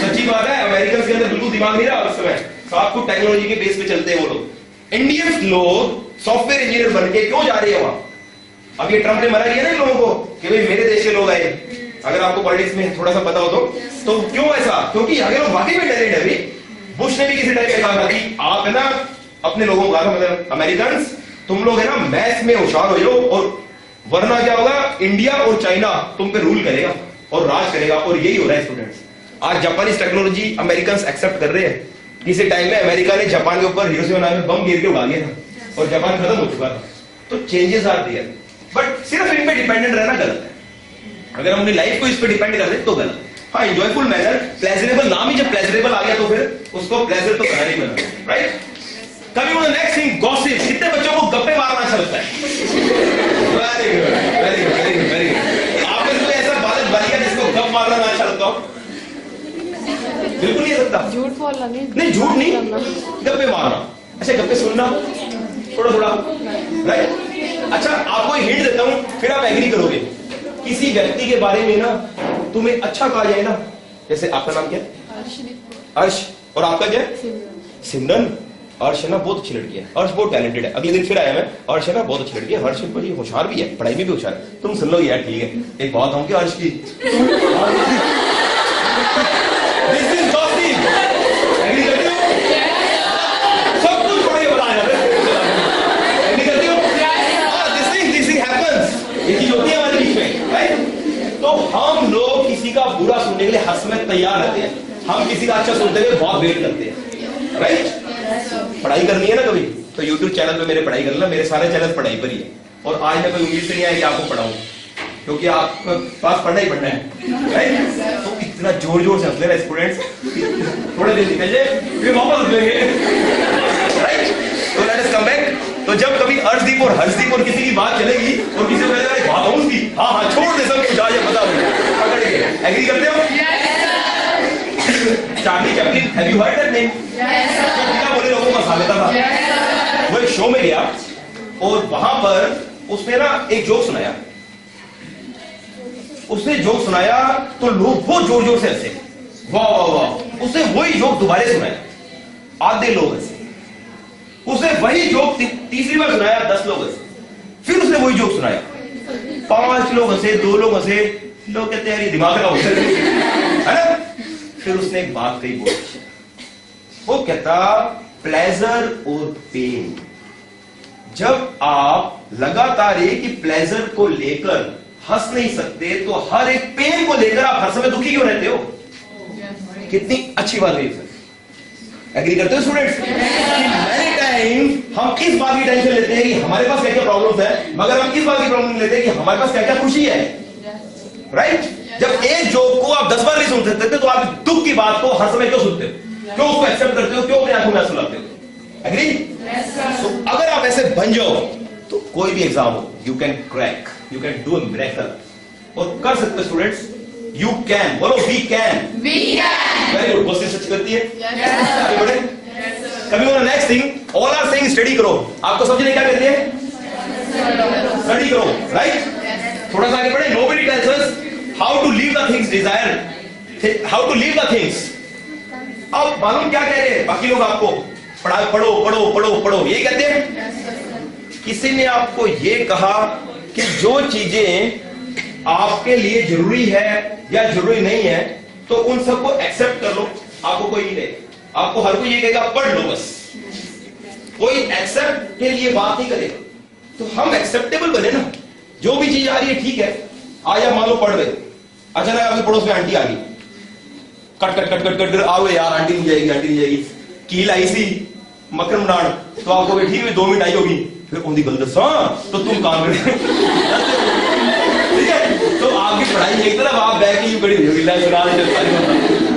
सच्ची बात है, अमेरिकन के अंदर बिल्कुल दिमाग नहीं रहा उस समय, सब कुछ टेक्नोलॉजी के बेस पे चलते हैं वो लोग। इंडियंस लोग सॉफ्टवेयर इंजीनियर बन के क्यों जा रहे हैं वहां? अब ये ट्रम्प ने मना किया ना इन लोगों को कि भाई मेरे देश के लोग आए, अगर आपको पॉलिटिक्स में थोड़ा सा पता हो तो क्यों ऐसा? क्योंकि आगे लोग वाकई में टैलेंट है। बुश ने भी किसी टाइप का कहा कि आप है ना अपने लोगों को, मतलब अमेरिकन, तुम लोग है ना मैथ्स में होशियार हो जाओ, और वरना क्या होगा, इंडिया और चाइना तुम पे रूल करेगा और राज करेगा। और यही हो रहा है स्टूडेंट्स। आज जापानीज टेक्नोलॉजी अमेरिकन एक्सेप्ट कर रहे हैं। किसी टाइम में अमेरिका ने जापान के ऊपर हिरोशिमा नाम में बम गिर के उड़ा दिया था और जापान खत्म हो चुका था। तो चेंजेस आर देयर, बट सिर्फ इन पे डिपेंडेंट रहना गलत है। अगर हम अपनी लाइफ को इस पे डिपेंड कर दे तो गलत। हाँ, एंजॉयफुल मैनर, प्लेजरेबल, नाम ही जब प्लेजरेबल आ गया तो फिर उसको प्लेजर तो करना ही पड़ेगा, right? Coming on the next thing, gossip. कितने बच्चों को गप्पे मारना अच्छा लगता है? Very good, very good, very good, very good. आप में कोई ऐसा बालक बालिका जिसको गप मारना ना अच्छा लगता हो? बिल्कुल नहीं सकता। झूठ बोलना नहीं, झूठ नहीं, गप्पे मारना। अच्छा, गप्पे सुनना थोड़ा थोड़ा, राइट? अच्छा, आपको एक हिंट देता हूं, फिर आप एग्री करोगे। किसी व्यक्ति के बारे में ना तुम्हें अच्छा कहा जाए ना, जैसे आपका नाम क्या है? अर्श। और आपका क्या है? सिमरन अर्श है ना बहुत अच्छी लड़की है, अर्श बहुत टैलेंटेड है। अगले दिन फिर आया मैं, अर्श है ना बहुत अच्छी लड़की है, हर्ष बड़ी होशियार भी है, पढ़ाई में भी होशियार है। तुम सुन लो यार, ठीक है एक बात होंगी अर्श की, सब कुछ बड़े बताया ये चीज होती है हमारे बीच में, राइट? तो हम लोग किसी का बुरा सुनने के लिए हर समय तैयार रहते हैं, हम किसी का अच्छा सुनते हुए बहुत वेट करते हैं, राइट? पढ़ाई करनी है ना कभी तो YouTube चैनल पे मेरे पढ़ाई कर लेना, मेरे सारे चैनल पढ़ाई पर ही है। और आज मैं कोई उम्मीद से नहीं आया कि आपको पढ़ाऊं, क्योंकि आपके पास पढ़ना ही पढ़ना है, राइट? तो इतना जोर जोर से हंस ले रहे स्टूडेंट्स, थोड़े दिन निकल जाए फिर वापस हंसेंगे, राइट? तो लेट अस कम बैक। तो जब कभी अर्शदीप और हर्षदीप और किसी की बात चलेगी और किसी को एक बात हो उसकी, हाँ हाँ छोड़ दे सब कुछ, आज बता पकड़ के, एग्री करते हो? Charlie Chaplin, have you heard that name? क्या बोले लोगों को हंसा लेता था। वो एक शो में गया और वहां पर उसने ना एक जोक सुनाया, उसने जोक सुनाया तो लोग बहुत जोर जोर से हंसे, वाह वाह वाह। उसने वही जोक दोबारा सुनाया, आधे लोग हंसे। उसने वही जोक तीसरी बार सुनाया, 10 लोग हंसे। फिर उसने वही जोक सुनाया, 5 लोग हंसे, 2 लोग हंसे। लोग कहते हैं ये दिमाग का होता है ना। फिर उसने एक बात कही बहुत अच्छी, वो कहता प्लेजर और पेन, जब आप लगातार एक ही प्लेजर को लेकर हंस नहीं सकते तो हर एक पेन को लेकर आप हर समय दुखी क्यों रहते हो? कितनी अच्छी बात है सर, एग्री करते हो स्टूडेंट्स? मेनी टाइम हम इस बात की टेंशन लेते हैं कि हमारे पास क्या क्या प्रॉब्लम्स है, मगर हम इस बात की प्रॉब्लम लेते हैं कि हमारे पास क्या क्या खुशी है, राइट? जब एक जोक को आप 10 बार नहीं सुन सकते तो आप दुख की बात को हर समय क्यों सुनते हो, क्यों उसको एक्सेप्ट करते हो, क्यों अपनी आंखों में आंसू लाते हो? एग्री? तो अगर आप ऐसे बन जाओ तो कोई भी एग्जाम हो, you can crack, you can do a miracle, और कर सकते हो स्टूडेंट्स, यू कैन, बोलो वी कैन, वेरी गुड। कोशिश अच्छी करती है, आगे बढ़े। Coming on the next thing, all are saying study करो, आपको समझने क्या कहते हैं? स्टडी करो, राइट? थोड़ा सा आगे बढ़े। Nobody tells us how to leave the things desire, how to leave the things. अब मालूम क्या कह रहे हैं बाकी लोग आपको? पढ़ो पढ़ो पढ़ो पढ़ो, ये कहते हैं। किसी ने आपको ये कहा कि जो चीजें आपके लिए जरूरी है या जरूरी नहीं है तो उन सबको एक्सेप्ट कर लो, आपको कोई नहीं कहेगा, आपको हर कोई ये कहेगा पढ़ लो बस, कोई एक्सेप्ट के लिए बात नहीं करेगा। तो हम एक्सेप्टेबल बने ना, जो भी चीज आ रही है ठीक है, आज आप मान लो पढ़ रहे, अचानक आपके पड़ोस में आंटी आ गई, cut cut cut cut cut आओ यार आंटी नहीं जाएगी, आंटी नहीं जाएगी, कील आई सी मकरम डांड, तो आपको ठीक है 2 मिनट आई होगी, फिर उनकी गलत तो तुम काम कर, ठीक है? तो आपकी पढ़ाई एक तरफ, आप बैठ के यूं खड़ी होगी,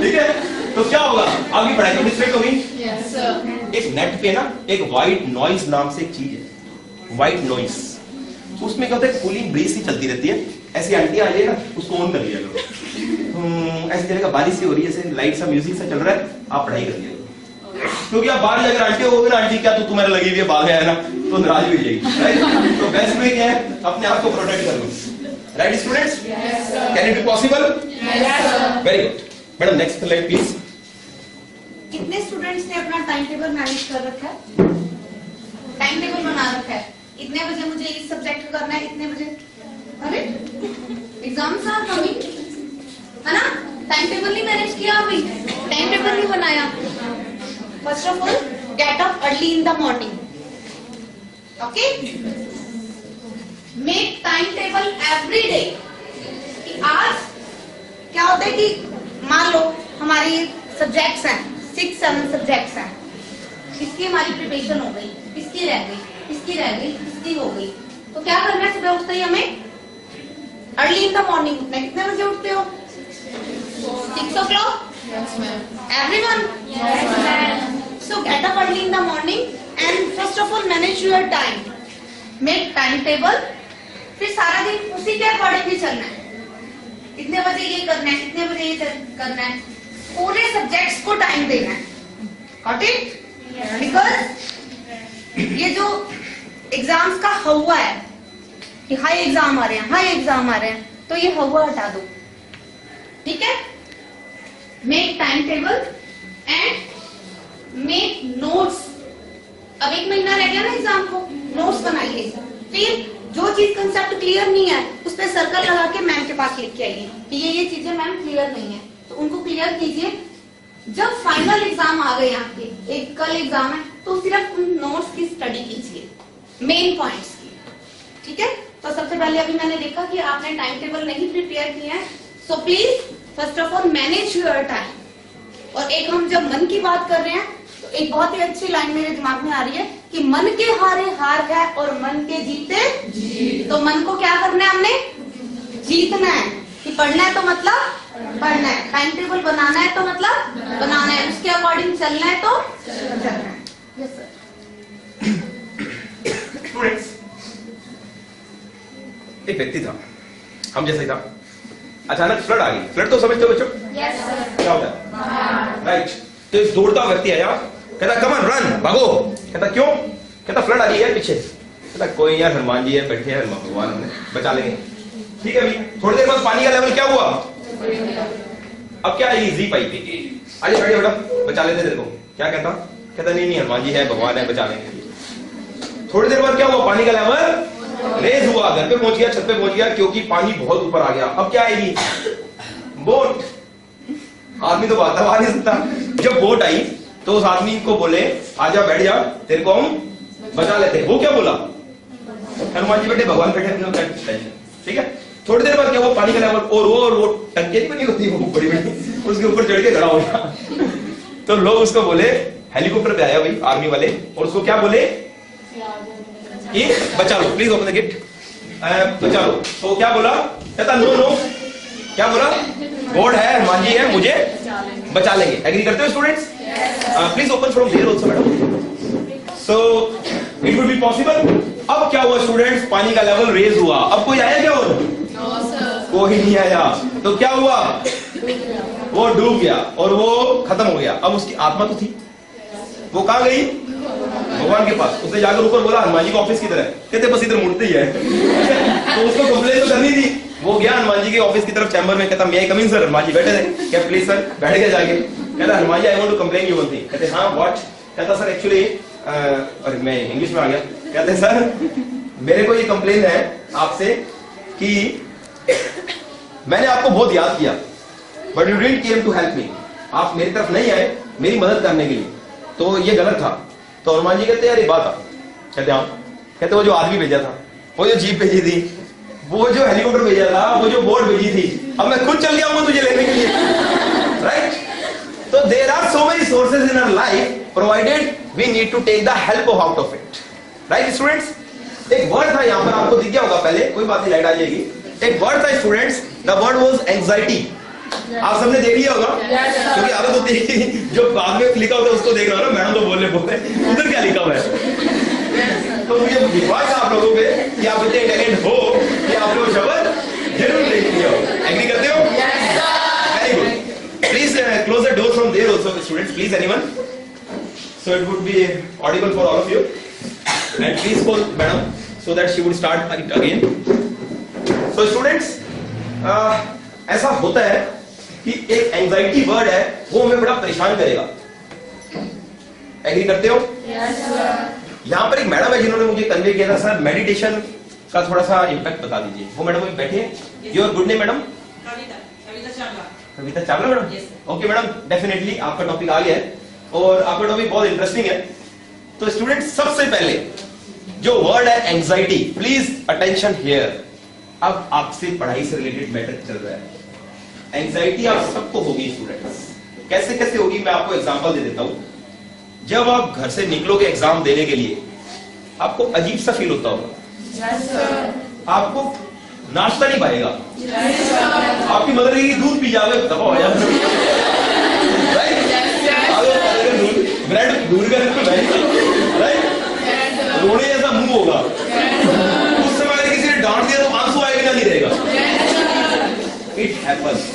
ठीक है? तो क्या होगा, आपकी पढ़ाई तो डिस्ट्रैक्ट होगी। एक नेट पे ना एक व्हाइट नॉइज नाम से एक चीज है, व्हाइट नॉइज, उसमें क्या होता है, कूलिंग ब्रीज सी चलती रहती है। ऐसी आंटी आ जाए ना, उसको ऑन कर लिया करो, ऐसे चलेगा, बारिश सी हो रही है, ऐसे लाइट सा म्यूजिक सा चल रहा है, आप पढ़ाई कर लिया, क्योंकि आप बाहर जाकर आंटी हो ना, आंटी क्या तुम्हारे लगी हुई है बाद में है ना, तो नाराज भी हो जाएगी, राइट? तो बेस्ट वे क्या है, अपने आप को प्रोटेक्ट कर लो, right students? Can it be possible? Very good. Madam next slide please. कितने स्टूडेंट्स ने अपना टाइम टेबल मैनेज कर रखा है? टाइम टेबल बना रखा है, इतने बजे मुझे इस सब्जेक्ट करना है, इतने बजे, अरे एग्जाम्स आर कमिंग, है ना? टाइम टेबल नहीं मैनेज किया अभी, टाइम टेबल नहीं बनाया। First of all get up early in the morning, okay? Make time table every day. आज क्या होता है कि मान लो हमारी सब्जेक्ट्स हैं, 6-7 सब्जेक्ट्स हैं, इसकी हमारी प्रिपरेशन हो गई, इसकी रह गई, इसकी रह गई, इसकी हो गई, तो क्या करना है? सुबह उठते ही हमें अर्ली इन द मॉर्निंग उठना है। कितने बजे उठते हो? 6 o'clock? Yes, ma'am. Everyone? Yes, ma'am. So get up early in the morning and first of all manage your time. Make timetable. फिर सारा दिन उसी के अकॉर्डिंग ही चलना है, इतने बजे ये करना है, इतने बजे ये करना है, पूरे सब्जेक्ट्स को टाइम देना है, गॉट इट? बिकॉज ये जो एग्जाम्स का हवा है कि हाई एग्जाम आ रहे हैं, हाई एग्जाम आ रहे हैं, तो ये हवा हटा दो, ठीक है? Make time table and make notes. अब 1 महीना रह गया ना एग्जाम को, नोट्स बनाइए। फिर जो चीज कंसेप्ट क्लियर नहीं है उस पर सर्कल लगा के मैम के पास लिख के आइए कि ये चीजें मैम क्लियर नहीं है, तो उनको क्लियर कीजिए। जब फाइनल एग्जाम आ गए आपके, एक कल एग्जाम है, तो सिर्फ उन नोट्स की स्टडी कीजिए, मेन पॉइंट्स की, ठीक है। तो सबसे पहले अभी मैंने देखा कि आपने टाइम टेबल नहीं प्रिपेयर किया है, so please first of all manage your time. और एक हम जब मन की बात कर रहे हैं तो एक बहुत ही अच्छी लाइन मेरे दिमाग में आ रही है कि मन के हारे हार है और मन के जीते जीत। तो मन को क्या करना है, हमने जीतना है। कि पढ़ना है तो मतलब पढ़ना है, टाइम टेबल बनाना है तो मतलब बनाना है, उसके अकॉर्डिंग चलना है तो चलना है। Yes sir. स्टूडेंट्स, एक व्यक्ति था, हम जैसा ही था, अचानक फ्लड आ गई। फ्लड तो समझते हो बच्चों? Yes sir. क्या होता है? राइट। तो एक दौड़ता व्यक्ति आया, कहता कम ऑन रन, भागो। कहता क्यों? कहता फ्लड आ रही है पीछे। कहता कोई यार हनुमान जी है, बैठे हैं, भगवान हमें बचा लेंगे। ठीक है भाई। थोड़ी देर बाद पानी का लेवल क्या हुआ? अब क्या आएगी? जी पाइप। आइए बैठिए बेटा, बचा लेते तेरे को। क्या कहता? कहता नहीं नहीं हनुमान जी है, भगवान है, बचा लेंगे। थोड़ी देर बाद क्या हुआ? पानी का लेवल रेज हुआ, घर पे पहुंच गया, छत पे पहुंच गया, क्योंकि पानी बहुत ऊपर आ गया। अब क्या आएगी? बोट। आदमी तो बात नहीं सकता। जब बोट आई तो उस आदमी को बोले आजा बैठ जा, तेरे को हम बचा लेते। वो क्या बोला? हनुमान जी बैठे, भगवान बैठे, ठीक है। थोड़ी देर बाद क्या हुआ? पानी का लेवल और वो टंकी बनी होती है वो बड़ी बड़ी, उसके ऊपर चढ़ के खड़ा हो गया। तो लोग उसको बोले, हेलीकॉप्टर पे आया भाई आर्मी वाले, और उसको क्या बोले कि बचा लो, प्लीज ओपन द गेट, बचा लो। तो क्या बोला? कहता नो नो। क्या बोला? गॉड है, हनुमान जी है, मुझे बचा लेंगे। एग्री करते हो students? Please open from there also madam. So it would be possible. अब क्या हुआ स्टूडेंट्स? पानी का लेवल रेज हुआ। अब कोई आया क्या? और कोई नहीं आया। तो क्या हुआ? वो डूब गया और वो खत्म हो गया। अब उसकी आत्मा तो थी, वो कहां गई? भगवान के पास। उसने जाकर ऊपर बोला हनुमान जी का ऑफिस की तरह, कहते बस इधर मुड़ते ही है। तो उसको कंप्लेन तो करनी थी। वो गया हनुमान जी के ऑफिस की तरफ, चैम्बर में। कहता मे आई कम इन सर? हनुमान जी बैठे थे। क्या प्लीज सर? बैठ के जाके कहता Hanuman ji I want to complain you one thing. कहते हाँ व्हाट? कहता सर एक्चुअली, अरे मैं इंग्लिश में आ गया। कहते सर मेरे को ये कंप्लेन है आपसे कि मैंने आपको बहुत याद किया, but you didn't came to help me. आप मेरी तरफ नहीं आए मेरी मदद करने के लिए, तो ये गलत था। तो हनुमान जी कहते यार ये बात आ। कहते हाँ। कहते वो जो आदमी भेजा था, वो जो जीप भेजी थी, वो जो हेलीकॉप्टर भेजा था, वो जो बोट भेजी थी, अब मैं खुद चल गया हूं तुझे लेने के लिए। राइट? तो there are so many sources in our life, provided we need to take the help of out of it. Right students? एक वर्ड था यहां पर, आपको दिख गया होगा पहले, कोई बात नहीं, लाइट आ जाएगी। एक वर्ड था students, the word was anxiety. आप सबने देख लिया होगा, क्योंकि आदत होती है जो बाद में लिखा होता है उसको देख रहा हो ना, मैडम तो बोलने उधर क्या लिखा हुआ है। तो मुझे विश्वास है आप लोगों पे कि आप इतने इंटेलिजेंट हो कि आपने वो शब्द जरूर देख लिया हो। एग्री करते हो? Very good. Please close the door from there also students, please anyone, so it would be audible for all of you, and please call madam so that she would start again. So students, ऐसा होता है कि एक anxiety word है, वो हमें बड़ा परेशान करेगा। एग्री करते हो? Yes sir. यहां पर एक मैडम है जिन्होंने मुझे कन्वे किया था सर मेडिटेशन का थोड़ा सा इंपैक्ट बता दीजिए। वो मैडम अभी बैठे हैं। Your good name madam? Kavita Chawla madam. Okay madam, definitely आपका टॉपिक आ गया है और आपका टॉपिक बहुत इंटरेस्टिंग है। तो स्टूडेंट, सबसे पहले जो वर्ड है एंजाइटी, प्लीज अटेंशन हियर। अब आपसे पढ़ाई से रिलेटेड मैटर चल रहा है। एंजाइटी आप सबको होगी स्टूडेंट्स। कैसे कैसे होगी मैं आपको एग्जांपल दे देता हूं। जब आप घर से निकलोगे एग्जाम देने के लिए, आपको अजीब सा फील होता होगा। Yes sir. आपको नाश्ता नहीं पाएगा। Yes sir. आपकी मदर कहेगी दूध पी जाओगे, दबा हो जाओगे। ब्रेड दूर का राइट, रोने जैसा मुंह होगा। उस समय अगर किसी ने डांट दिया तो आंसू आएगा नहीं रहेगा। It happens.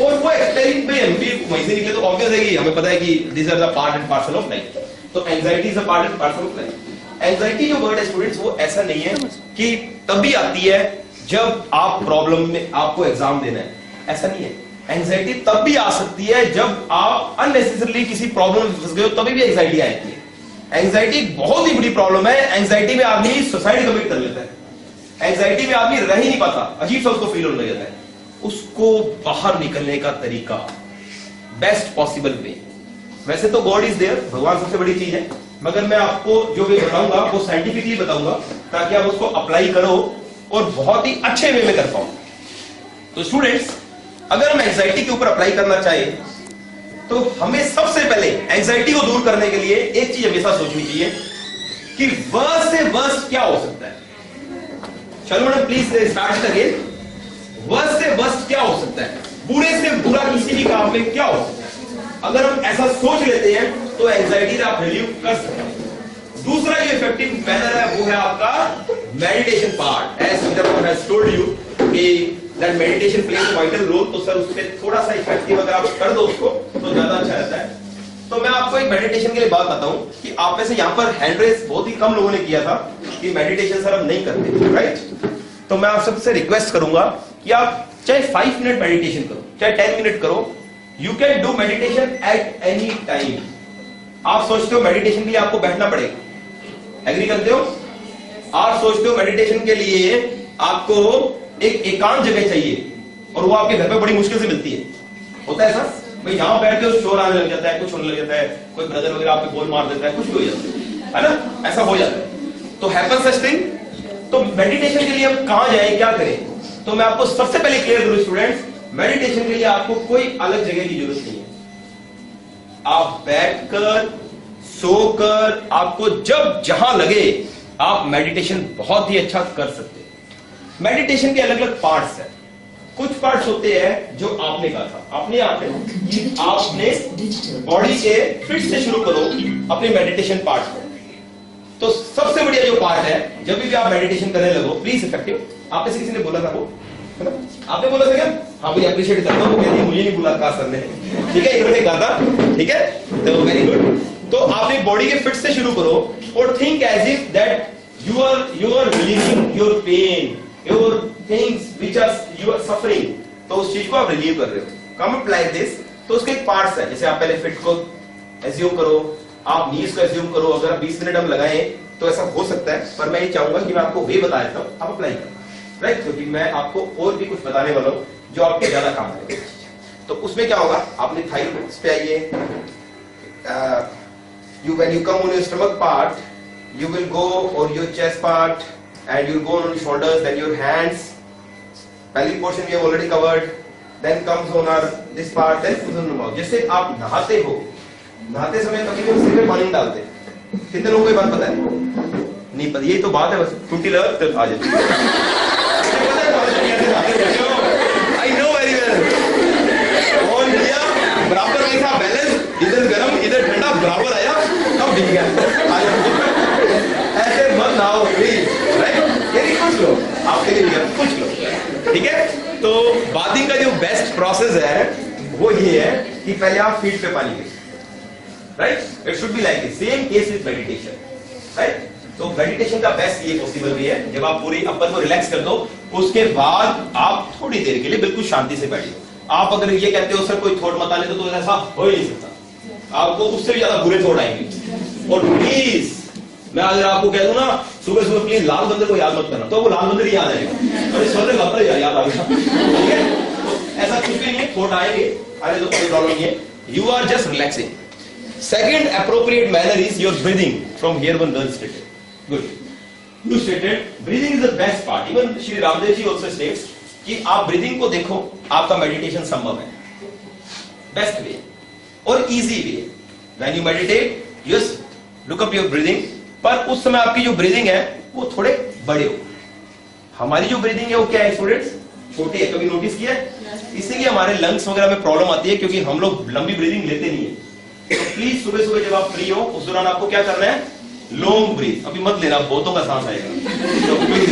और वो एक्सपेरिमेंट में हम भी वहीं से निकले तो ऑब्वियस है कि हमें पता है कि this are the part and parcel of life. तो anxiety is a part and parcel of life. Anxiety जो वर्ड है स्टूडेंट्स, वो ऐसा नहीं है कि तभी आती है जब आप प्रॉब्लम में आपको एग्जाम देना है, ऐसा नहीं है। एंजाइटी तब भी आ सकती है जब आप अननेसेसरली किसी प्रॉब्लम में फंस गए हो, तभी भी एंजाइटी आती है। एंजाइटी बहुत ही बड़ी प्रॉब्लम है। एंजाइटी में आदमी सुसाइड कमिट कर लेता है। एंजाइटी में आदमी रह ही नहीं पाता, अजीब सा उसको फील होने लग जाता है। उसको बाहर निकलने का तरीका, बेस्ट पॉसिबल वे, वैसे तो गॉड इज देयर, भगवान सबसे बड़ी चीज है, मगर मैं आपको जो वे बताऊंगा वो साइंटिफिकली बताऊंगा ताकि आप उसको अप्लाई करो और बहुत ही अच्छे वे में कर पाओ। तो स्टूडेंट्स, अगर हम एंजाइटी के ऊपर अप्लाई करना चाहें तो हमें सबसे पहले एंजाइटी को दूर करने के लिए एक चीज हमेशा सोचनी चाहिए कि वर्स्ट से वर्स्ट क्या हो सकता है। चलो madam please start again. Worst से वर्स्ट क्या हो सकता है, बुरे से बुरा किसी भी काम में क्या हो सकता है। अगर हम ऐसा सोच लेते हैं तो एंजाइटी आप रिलीव कर सकते हैं। दूसरा जो इफेक्टिव मैनर है वो है आपका meditation part. As Virendra has told you कि that meditation plays a vital role, तो सर उस पर थोड़ा सा इफेक्टिव अगर आप कर दो उसको तो ज्यादा अच्छा रहता है। तो मैं आपको एक मेडिटेशन के लिए बात बताऊं कि आप में से यहां पर हैंड रेस बहुत ही कम लोगों ने किया था कि मेडिटेशन सर हम नहीं करते, राइट। तो मैं आप सबसे रिक्वेस्ट करूंगा कि आप चाहे 5 मिनट मेडिटेशन करो, चाहे 10 मिनट करो, you can do meditation at any time. आप सोचते हो मेडिटेशन के लिए आपको बैठना पड़ेगा, एग्री करते हो? आप सोचते हो मेडिटेशन के लिए आपको एक एकांत जगह चाहिए और वो आपके घर पे बड़ी मुश्किल से मिलती है, होता है ऐसा? भाई यहां बैठ के शोर आने लग जाता है, कुछ होने लग जाता है, कोई ब्रदर वगैरह आपके बोल मार देता है, कुछ भी हो जाता है ना, ऐसा हो जाता है। तो हैपन सच थिंग। तो मेडिटेशन के लिए हम कहां जाएं, क्या करें? तो मैं आपको सबसे पहले क्लियर करूं स्टूडेंट्स, मेडिटेशन के लिए आपको कोई अलग जगह की जरूरत नहीं है। आप बैठकर, सोकर, आपको जब जहां लगे आप मेडिटेशन बहुत ही अच्छा कर सकते हैं। मेडिटेशन के अलग अलग पार्ट्स हैं। कुछ पार्ट्स होते हैं जो आपने कहा था, आपने आपने बॉडी के फिट से शुरू करो अपने मेडिटेशन पार्ट को। तो सबसे बढ़िया जो पार्ट है, जब भी आप मेडिटेशन करने लगो, प्लीज इफेक्टिव, आप में से किसी ने बोला था वो, आपने बोला था क्या? हाँ भाई अप्रिशिएट करता हूं, कहती मुझे नहीं बोला खास करने, ठीक है, इन्होंने कहा था, ठीक है, तो वेरी गुड। तो आपने बॉडी के फिट से शुरू करो और think as if that you are relieving your pain, your things which are you are suffering, तो उस चीज को आप रिलीव कर रहे हो। Come up like this। तो उसके एक पार्ट्स है, जैसे आप पहले फिट को एज्यूम करो, आप नीज को एज्यूम करो। अगर 20 मिनट हम लगाएं तो ऐसा हो सकता है, पर मैं ये चाहूंगा कि मैं आपको वे बता देता हूं, आप अप्लाई करो, राइट, क्योंकि मैं आपको और भी कुछ बताने वाला हूं जो आपके ज्यादा काम करेगा। तो उसमें क्या होगा, आपने थाइस पे आइए, when you come on your stomach part, you will go on your chest part and you'll go on your shoulders, then your hands. Belly portion we have already covered. Then comes on our this part, then comes on the mouth. जैसे आप नहाते हो, नहाते समय कभी भी सिर में पानी डालते हैं, कितने लोगों को ये बात पता है? नहीं पता, यही तो बात है, बस टूटी लगा तो आ जाती है। I know very well। और किया बराबर में था बैलेंस, इधर गर्म इधर ठंडा बराबर आया, तब दिख गया। ऐसे मत नाओ प्लीज, राइट, ये कुछ लो, आपके लिए कुछ लो, ठीक है। तो बाथिंग का जो बेस्ट प्रोसेस है वो ये है कि पहले आप फीट पे पानी लें, right, it should be like this, same case with meditation, right. तो मेडिटेशन का बेस्ट ये पॉसिबल भी है, जब आप पूरी अपर को रिलैक्स कर दो, उसके बाद आप थोड़ी देर के लिए बिल्कुल शांति से बैठिए। आप अगर ये कहते हो सर कोई थॉट मत आने दो, तो ऐसा हो ही नहीं सकता, आपको उससे भी ज्यादा बुरे थॉट आएंगे। और प्लीज मैं अगर आपको कह दूं ना सुबह सुबह प्लीज लाल बंदर को याद मत करना, तो वो लाल बंदर ही याद आएगा, अरे सोने लगता है याद आ गया, ठीक है। तो ऐसा कुछ भी नहीं है, थॉट आएंगे, अरे तो कोई प्रॉब्लम नहीं है, you are just relaxing. Second appropriate manner is your breathing from here one girl stated, good, you stated breathing is the best part. Even Shri Ramdev ji also states कि आप ब्रीदिंग को देखो, आपका मेडिटेशन संभव है, बेस्ट वे और easy way. When you meditate you look up your breathing, पर उस समय आपकी जो ब्रीदिंग है वो थोड़े बड़े हो। हमारी जो ब्रीदिंग है वो क्या है स्टूडेंट्स, छोटे है, कभी नोटिस किया है? इससे कि हमारे लंग्स वगैरह में प्रॉब्लम आती है, क्योंकि हम लोग लंबी ब्रीदिंग लेते नहीं है। तो प्लीज सुबह सुबह जब आप फ्री हो उस दौरान आपको क्या करना है, लॉन्ग ब्रीथ, अभी मत लेना, बहुतों का सांस आएगा, तो प्लीज,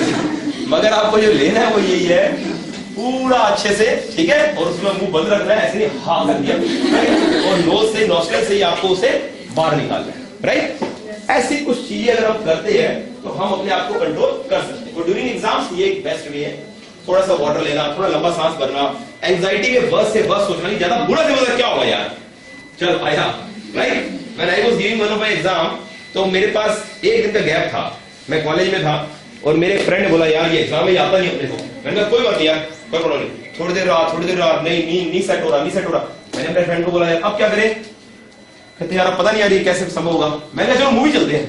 मगर आपको जो लेना है वो यही है, पूरा अच्छे से, ठीक है, और उसमें मुंह बंद रखना है, ऐसे नहीं हाँ कर दिया, और नोज से नॉस्ट्रल से ही आपको उसे बाहर निकालना है, राइट। ऐसी कुछ चीजें अगर हम करते हैं तो हम अपने आप को कंट्रोल कर सकते हैं। और ड्यूरिंग एग्जाम्स ये एक बेस्ट वे है। थोड़ा सा वाटर लेना, थोड़ा लंबा सांस भरना, एंजाइटी में बस से बस सोचना नहीं, ज्यादा बुरा से बुरा क्या होगा यार, चल आया, right. When I was giving one of my exam, तो मेरे पास एक दिन का गैप था, मैं कॉलेज में था और मेरे फ्रेंड ने बोला यार ये एग्जाम में आता नहीं अपने को। मैंने कहा कोई बात नहीं यार, कोई प्रॉब्लम नहीं, थोड़ी देर रहा, नहीं सेट हो रहा। मैंने अपने फ्रेंड को बोला यार अब क्या करें, कहते यार अब पता नहीं यार ये कैसे संभव होगा। मैंने कहा चलो मूवी चलते हैं।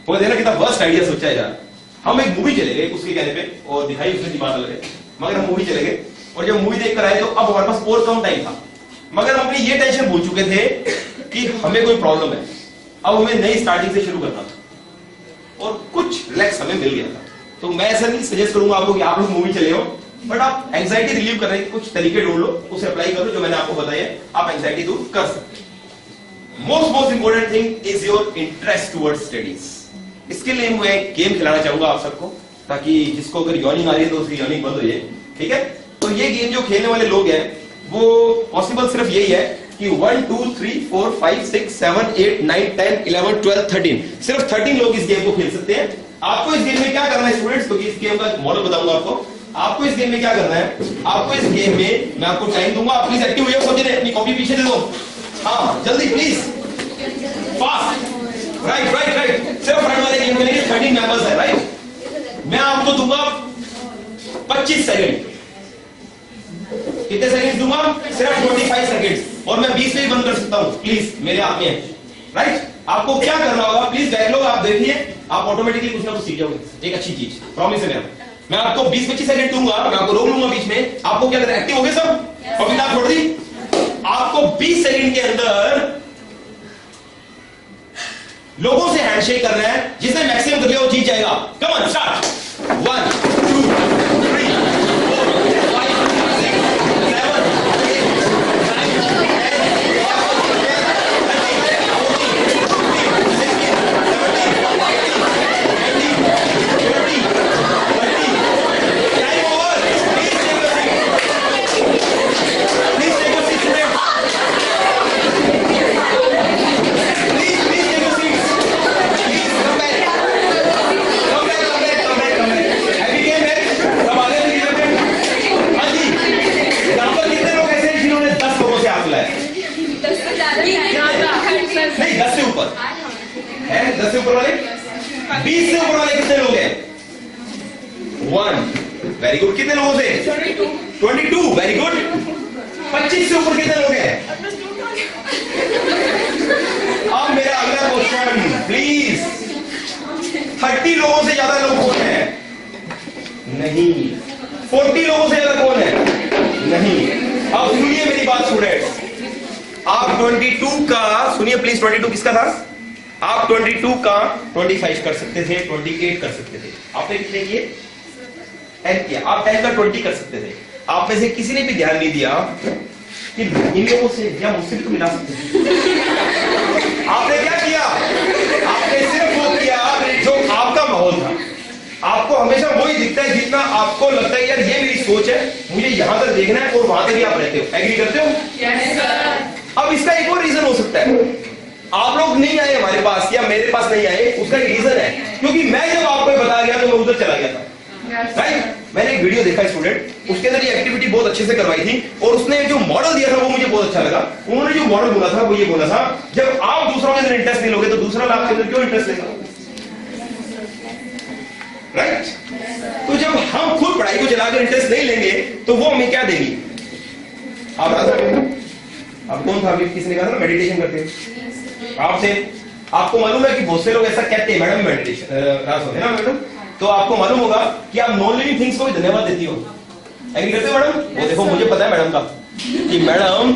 वो देखना कितना वर्स्ट आइडिया सोचा है यार। हम एक मूवी चले गए उसके कहने पे और दिखाई उसने दिमाग लगे, मगर हम मूवी चले गए और जब मूवी देख कर आए तो अब हमारे पास और कम टाइम था, मगर हम अपनी ये टेंशन भूल चुके थे कि हमें कोई प्रॉब्लम है, अब हमें नई स्टार्टिंग से शुरू करना था और कुछ रिलैक्स हमें मिल गया था। तो मैं ऐसा नहीं सजेस्ट करूंगा आपको कि आप लोग मूवी चले हो, बट आप एंजाइटी रिलीव करने के कुछ तरीके ढूंढ लो, उसे अप्लाई करो जो मैंने आपको बताया है, आप एंजाइटी दूर कर सकते हैं। Most important thing is your interest towards studies. इसके लिए मैं एक गेम खिलाना चाहूंगा आप सबको, ताकि जिसको अगर यॉर्निंग आ रही है तो उसकी यॉर्निंग बंद हो जाए, ठीक है। तो ये गेम जो खेलने वाले लोग हैं वो पॉसिबल सिर्फ यही है कि 1 2 3 4 5 6 7 8 9 10 11 12 13, सिर्फ 13 लोग इस गेम को खेल सकते हैं। आपको इस गेम में क्या करना है स्टूडेंट्स, क्योंकि इस गेम का मॉडल बताऊंगा आपको इस गेम में क्या करना है। आपको इस गेम में मैं आपको टाइम दूंगा, आप प्लीज एक्टिव हो जाओ, अपनी कॉपी पीछे दे दो, हाँ जल्दी प्लीज, फास्ट, राइट। सिर्फ फ्रंट वाले गेम खेलेंगे, 13 मेंबर्स है, राइट। मैं आपको दूंगा 25 सेकंड, कितने सेकंड दूंगा, सिर्फ 25 सेकंड, और मैं 20 में ही बंद कर सकता हूं, प्लीज मेरे हाथ में है, राइट। आपको क्या करना होगा, प्लीज बैठ लो, आप देखिए आप ऑटोमेटिकली कुछ ना कुछ सीख जाओगे, एक अच्छी चीज, प्रॉमिस है मेरा। मैं आपको 20-25 सेकंड दूंगा, मैं आपको रोक लूंगा बीच में, आपको क्या करना है, एक्टिव हो गए सब और किताब छोड़ दी। आपको 20 सेकंड के अंदर लोगों से हैंडशेक करना है, जिसने मैक्सिमम कर लिया वो जीत जाएगा। कम ऑन स्टार्ट, 1 2 3 4 5 6 7 नहीं 10 से ऊपर है, 10 से ऊपर वाले, 20 से ऊपर वाले कितने लोग हैं, 1, वेरी गुड। कितने लोगों से, 22, वेरी गुड। 25 से ऊपर कितने लोग हैं। अब मेरा अगला क्वेश्चन प्लीज, 30 लोगों से ज्यादा लोग कौन है, नहीं। 40 लोगों से ज्यादा कौन है, नहीं। अब सुनिए मेरी बात स्टूडेंट्स, आप 22 का सुनिए प्लीज, 22 किसका था, आप 22 का 25 कर सकते थे, 28 कर सकते थे, आपने कितने किए, 10 किया। आप 10 का 20 कर सकते थे। आप में से किसी ने भी ध्यान नहीं दिया कि इन लोगों से या मुझसे भी तो मिला सकते थे। आपने क्या किया, आपने सिर्फ वो किया जो आपका माहौल था। आपको हमेशा वही दिखता है जितना आपको लगता है यार ये मेरी सोच है, मुझे यहां तक देखना है, और वहां तक ही आप रहते हो। एग्री करते हो? Yes sir. अब इसका एक और रीजन हो सकता है, आप लोग नहीं आए हमारे पास या मेरे पास नहीं आए, उसका एक रीजन है क्योंकि मैं जब आपको बता गया तो मैं उधर चला गया था, राइट। मैंने एक वीडियो देखा स्टूडेंट, उसके अंदर ये एक्टिविटी बहुत अच्छे से करवाई थी और उसने जो मॉडल दिया था वो मुझे बहुत अच्छा लगा। उन्होंने जो मॉडल बोला था वो ये बोला था, जब आप दूसरों के अंदर इंटरेस्ट नहीं लोगे तो दूसरा आपके अंदर क्यों इंटरेस्ट लेगा, राइट। तो जब हम खुद पढ़ाई को चलाकर इंटरेस्ट नहीं लेंगे तो वो हमें क्या देगी, आप कौन था अभी, किसने कहा था मेडिटेशन करते हैं आप थे। आपको मालूम है कि बहुत से लोग ऐसा कहते हैं मैडम मेडिटेशन है ना मैडम, तो आपको मालूम होगा कि आप नॉन लिविंग थिंग्स को भी धन्यवाद देती हो। एग्री करते हो मैडम? वो देखो मुझे पता है मैडम का कि मैडम,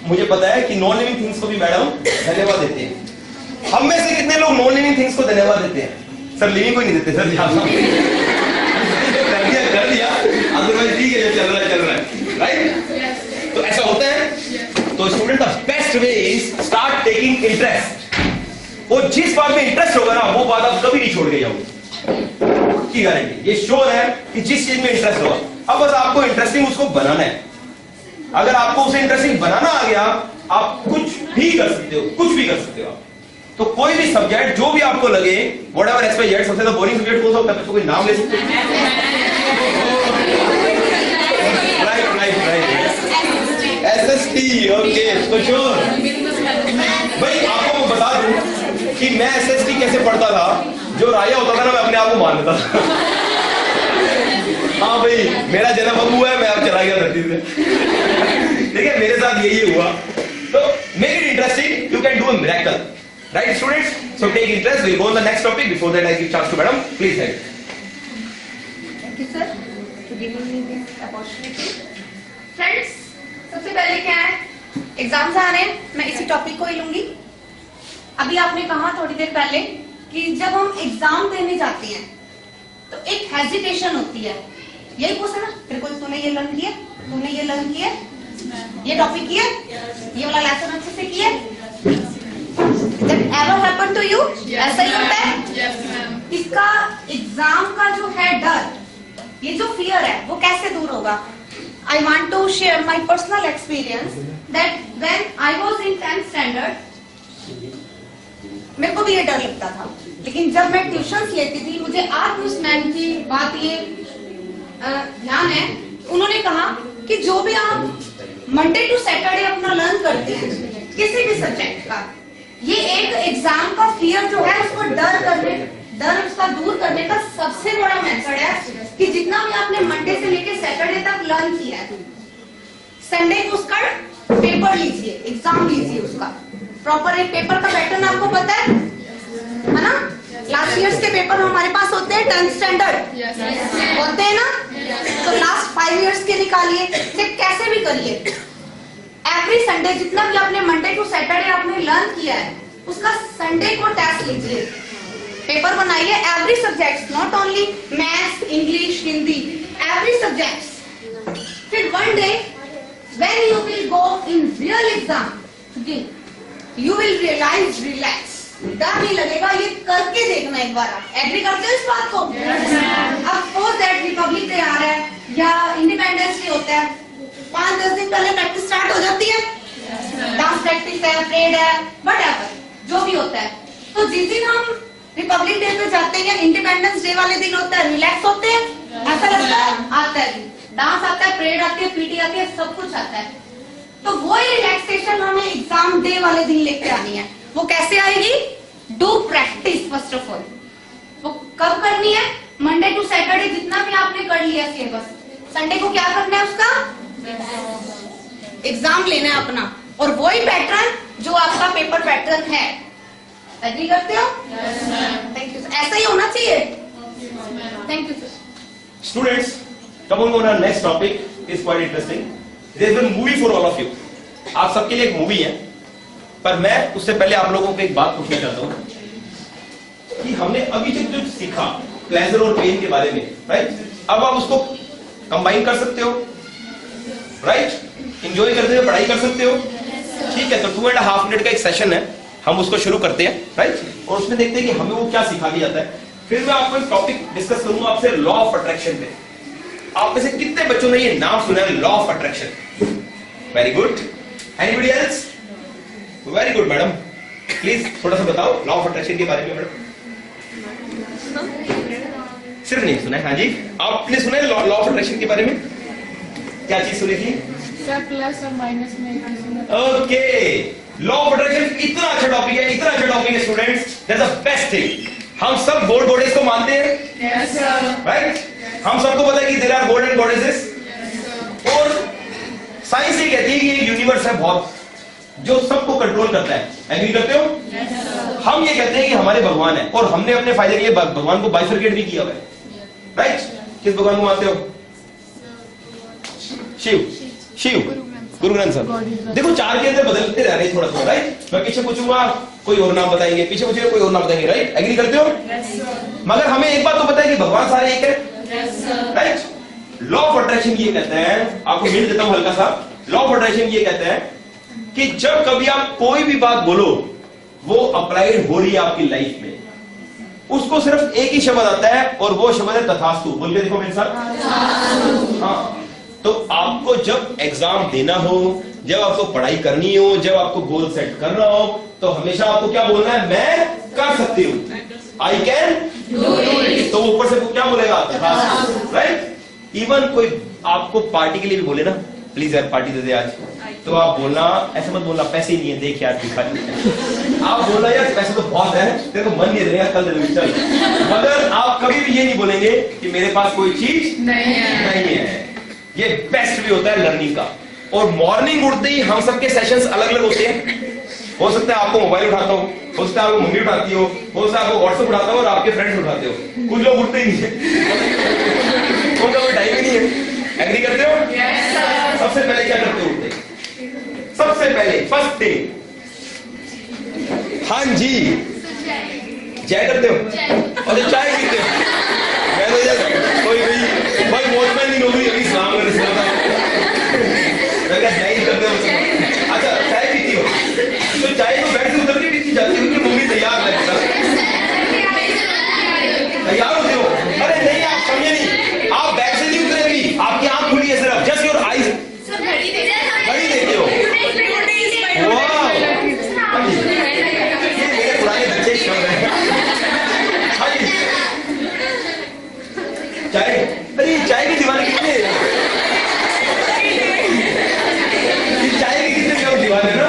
मुझे पता है कि नॉन लिविंग थिंग्स को भी मैडम धन्यवाद देते हैं। हम में से कितने लोग नॉन लिविंग थिंग्स को धन्यवाद देते हैं? सर लिविंग को ही नहीं देते सर, कर दिया अदरवाइज ठीक है जो चल रहा है, राइट। तो ऐसा होता है। तो student the best way is start taking interest. वो जिस बात में इंटरेस्ट होगा ना वो बात आप कभी नहीं छोड़ के जाओगे की गारंटी, ये श्योर है कि जिस चीज में इंटरेस्ट होगा। अब बस आपको इंटरेस्टिंग उसको बनाना है। अगर आपको उसे इंटरेस्टिंग बनाना आ गया, आप कुछ भी कर सकते हो, कुछ भी कर सकते हो आप। तो कोई भी सब्जेक्ट जो भी आपको लगे, व्हाटएवर एक्स वाई जेड, सबसे बोरिंग सब्जेक्ट कौन सा होता है, कोई नाम ले सकते हो? ओके कुछ और भाई आपको मैं बता दूं कि मैं एसएसटी कैसे पढ़ता था, जो राया होता था ना मैं अपने आप को मान लेता था। हाँ भाई मेरा जन्म अब हुआ है, मैं अब चला गया धरती से। ठीक है, मेरे साथ यही हुआ। तो make it interesting, you can do a miracle, right students? So take interest, we go on the next topic. Before that I give chance to madam, please help. Thank you sir for giving me this opportunity. Friends, सबसे पहले क्या है, exams आ रहे हैं, मैं इसी topic को ही लूंगी। अभी आपने कहा थोड़ी देर पहले कि जब हम एग्जाम देने जाते हैं तो एक हेजिटेशन होती है। यही पूछा ना, तेरे को तूने ये लर्न किया, तूने ये लर्न किया, ये टॉपिक किया, ये वाला लेसन अच्छे से किया? That ever happened to you? ऐसा ही होता है? Yes, ma'am. इसका एग्जाम का जो है डर, ये जो फियर है, वो कैसे दूर होगा? I want to share my personal experience that when I was in 10th standard, मेरे को भी ये डर लगता था, लेकिन जब मैं ट्यूशंस लेती थी, मुझे आज उस मैम की बात ये ध्यान है, उन्होंने कहा कि जो भी आप मंडे टू सैटरडे अपना लर्न करते हैं किसी भी सब्जेक्ट का, ये एक एग्जाम का फियर जो है उसको डर उसका दूर करने का सबसे बड़ा मेथड है कि जितना भी आपने मंडे से लेके सैटरडे तक लर्न किया है, संडे को उसका पेपर लीजिए, एग्जाम लीजिए उसका प्रॉपर। एक पेपर का पैटर्न आपको पता है ना? लास्ट ईयर्स के पेपर हमारे पास होते हैं 10th स्टैंडर्ड होते हैं ना, तो लास्ट 5 इयर्स के निकालिए, कैसे भी करिए। एवरी संडे जितना भी आपने मंडे टू सैटरडे आपने लर्न किया है, उसका संडे को टेस्ट लीजिए, पेपर बनाइए, every subject, not only maths, English, Hindi, every subject. फिर one day when you will go in real exam, you will realise, relax, डर नहीं लगेगा, ये करके देखना एक बार। आप एग्री करते हो इस बात को? अब सपोज दैट रिपब्लिक डे आ रहा है या इंडिपेंडेंस डे होता है, 5-10 दिन पहले प्रैक्टिस स्टार्ट हो जाती है, डांस प्रैक्टिस है, परेड है, व्हाटएवर जो भी होता है। तो जिस दिन हम रिपब्लिक डे पे जाते हैं, इंडिपेंडेंस डे वाले दिन होता है, रिलैक्स होते हैं, ऐसा लगता है, आता है, डांस आता है, परेड आती है, पीटी आती है, सब कुछ आता है। तो वो रिलैक्सेशन हमें एग्जाम डे वाले दिन लेके आनी है। वो कैसे आएगी? Do practice first of all. वो कब करनी है? मंडे टू सैटरडे जितना भी आपने कर लिया सिलेबस, संडे को क्या करना है? उसका एग्जाम लेना है अपना, और वही पैटर्न जो आपका पेपर पैटर्न है। एग्री करते हो? Thank you. ऐसा ही होना चाहिए। Thank you sir. Students, come on our next topic is quite interesting. There is a movie for all of you. आप सबके लिए एक मूवी है, पर मैं उससे पहले आप लोगों को एक बात पूछना चाहता हूं कि हमने अभी जो सीखा प्लेजर और पेन के बारे में, राइट? अब आप उसको कंबाइन कर सकते हो, राइट? एंजॉय करते हुए पढ़ाई कर सकते हो, ठीक है? तो 2.5 मिनट का एक सेशन है, हम उसको शुरू करते हैं, राइट? और उसमें देखते हैं कि हमें वो क्या सिखा दिया जाता है। फिर मैं आपको एक टॉपिक डिस्कस करूंगा आपसे, लॉ ऑफ अट्रैक्शन पे। आप में से कितने बच्चों ने ये नाम सुना है, law of attraction? Very good. Anybody else? Very good madam, please थोड़ा सा बताओ लॉ ऑफ अट्रैक्शन के बारे में मैडम। सिर्फ नहीं सुना है? हाँ जी, आपने सुना है लॉ ऑफ अट्रैक्शन के बारे में? क्या चीज सुनी थी? प्लस और माइनस में। ओके, लॉ ऑफ अट्रैक्शन इतना अच्छा टॉपिक है, इतना अच्छा टॉपिक है students, that's the best thing. हम सब गॉड गॉडेस को मानते हैं, यस सर, राइट? हम सबको पता है कि there are god and goddesses, और साइंस ये कहती है कि एक यूनिवर्स है बहुत, जो सबको कंट्रोल करता है। एग्री करते हो? हम ये कहते हैं कि हमारे भगवान है, और हमने अपने फायदे के लिए भगवान को बाइफरकेट भी किया हुआ है, राइट? किस भगवान को मानते हो? शिव, गुरु ग्रंथ साहब। देखो 4 के अंदर बदलते रह रहे थोड़ा थोड़ा, राइट? मैं पीछे पूछूंगा कोई और नाम बताएंगे, पीछे पूछेंगे कोई और नाम बताएंगे, राइट? एग्री करते हो? मगर हमें एक बात तो पता है कि भगवान सारे एक है, राइट? लॉ ऑफ अट्रैक्शन ये कहते हैं, आपको हिंट देता हूं हल्का सा, लॉ ऑफ अट्रैक्शन ये कहते हैं कि जब कभी आप कोई भी बात बोलो, वो अप्लाइड हो रही है आपकी लाइफ में, उसको सिर्फ एक ही शब्द आता है, और वो शब्द है तथास्तु। बोल के देखो मेरे साथ। हाँ, तो आपको जब एग्जाम देना हो, जब आपको पढ़ाई करनी हो, जब आपको गोल सेट करना हो, तो हमेशा आपको क्या बोलना है? मैं कर सकती हूँ, आई कैन डू इट। तो ऊपर से क्या बोलेगा? राइट? इवन कोई आपको पार्टी के लिए भी बोले ना, प्लीज यार पार्टी दे दे आज, तो आप बोलना, ऐसे मत बोलना पैसे ही नहीं है, देख यार दिखा नहीं। आप बोलना यार पैसे तो बहुत है, तेरे को मन नहीं रहेगा, कल दे दूंगी चल। मगर आप कभी भी ये नहीं बोलेंगे कि मेरे पास कोई चीज नहीं है। ये बेस्ट भी होता है लर्निंग का। और मॉर्निंग उठते ही हम सबके सेशंस अलग अलग होते हैं। हो सकता है आपको मोबाइल उठाता हो सकता है आपको मम्मी उठाती हो सकता है आपको व्हाट्सएप उठाता हो और आपके फ्रेंड्स उठाते हो। कुछ लोग उठते ही नहीं है, उनका कोई टाइम ही नहीं है। एग्री करते हो? yes, सबसे पहले क्या करते हो उठते? सबसे पहले फर्स्ट थिंग, हाँ जी चाय करते हो और चाय पीते हो। मैं तो यार कोई भाई वॉचमैन नहीं नौकरी अभी इस्लाम में मैं क्या चाय करते हो? अच्छा चाय पीती हो तो चाय तो बेड से उतर के पीती जाती है क्योंकि मम्मी तैयार लगता तैयार होते हो। अरे नहीं आप समझे नहीं, आप बेड से नहीं उतरेगी, आपकी आंख खुली है सिर्फ, जस्ट योर आईज घड़ी देखते हो। वाह ये मेरे पुराने बच्चे कर रहे हैं। हाँ जी चाय, अरे चाय की दीवानी कितने चाय के कितने लोग दीवाने ना?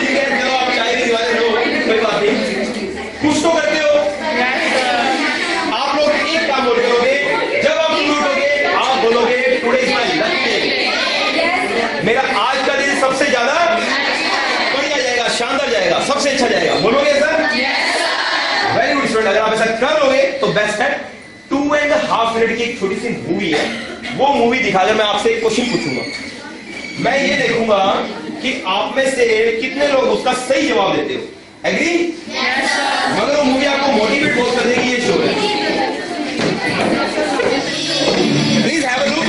ठीक है चलो आप चाय के दीवाने लो, कोई बात नहीं, कुछ तो करते हो। आप लोग एक काम बोलोगे, जब आप उठोगे आप बोलोगे today is my lucky day, मेरा आज का दिन सबसे ज्यादा बढ़िया जाएगा, शानदार जाएगा, सबसे अच्छा जाएगा। बोलोगे सर? Very good student. अगर आप ऐसा कर लोगे तो बेस्ट है। 2.5 मिनट की एक छोटी सी मूवी है, वो मूवी दिखाकर मैं आपसे एक क्वेश्चन पूछूंगा। मैं ये देखूंगा कि आप में से कितने लोग उसका सही जवाब देते हो। एग्री? yes, मगर वो मूवी आपको मोटिवेट बहुत कर देगी, ये शो है। Please have a look.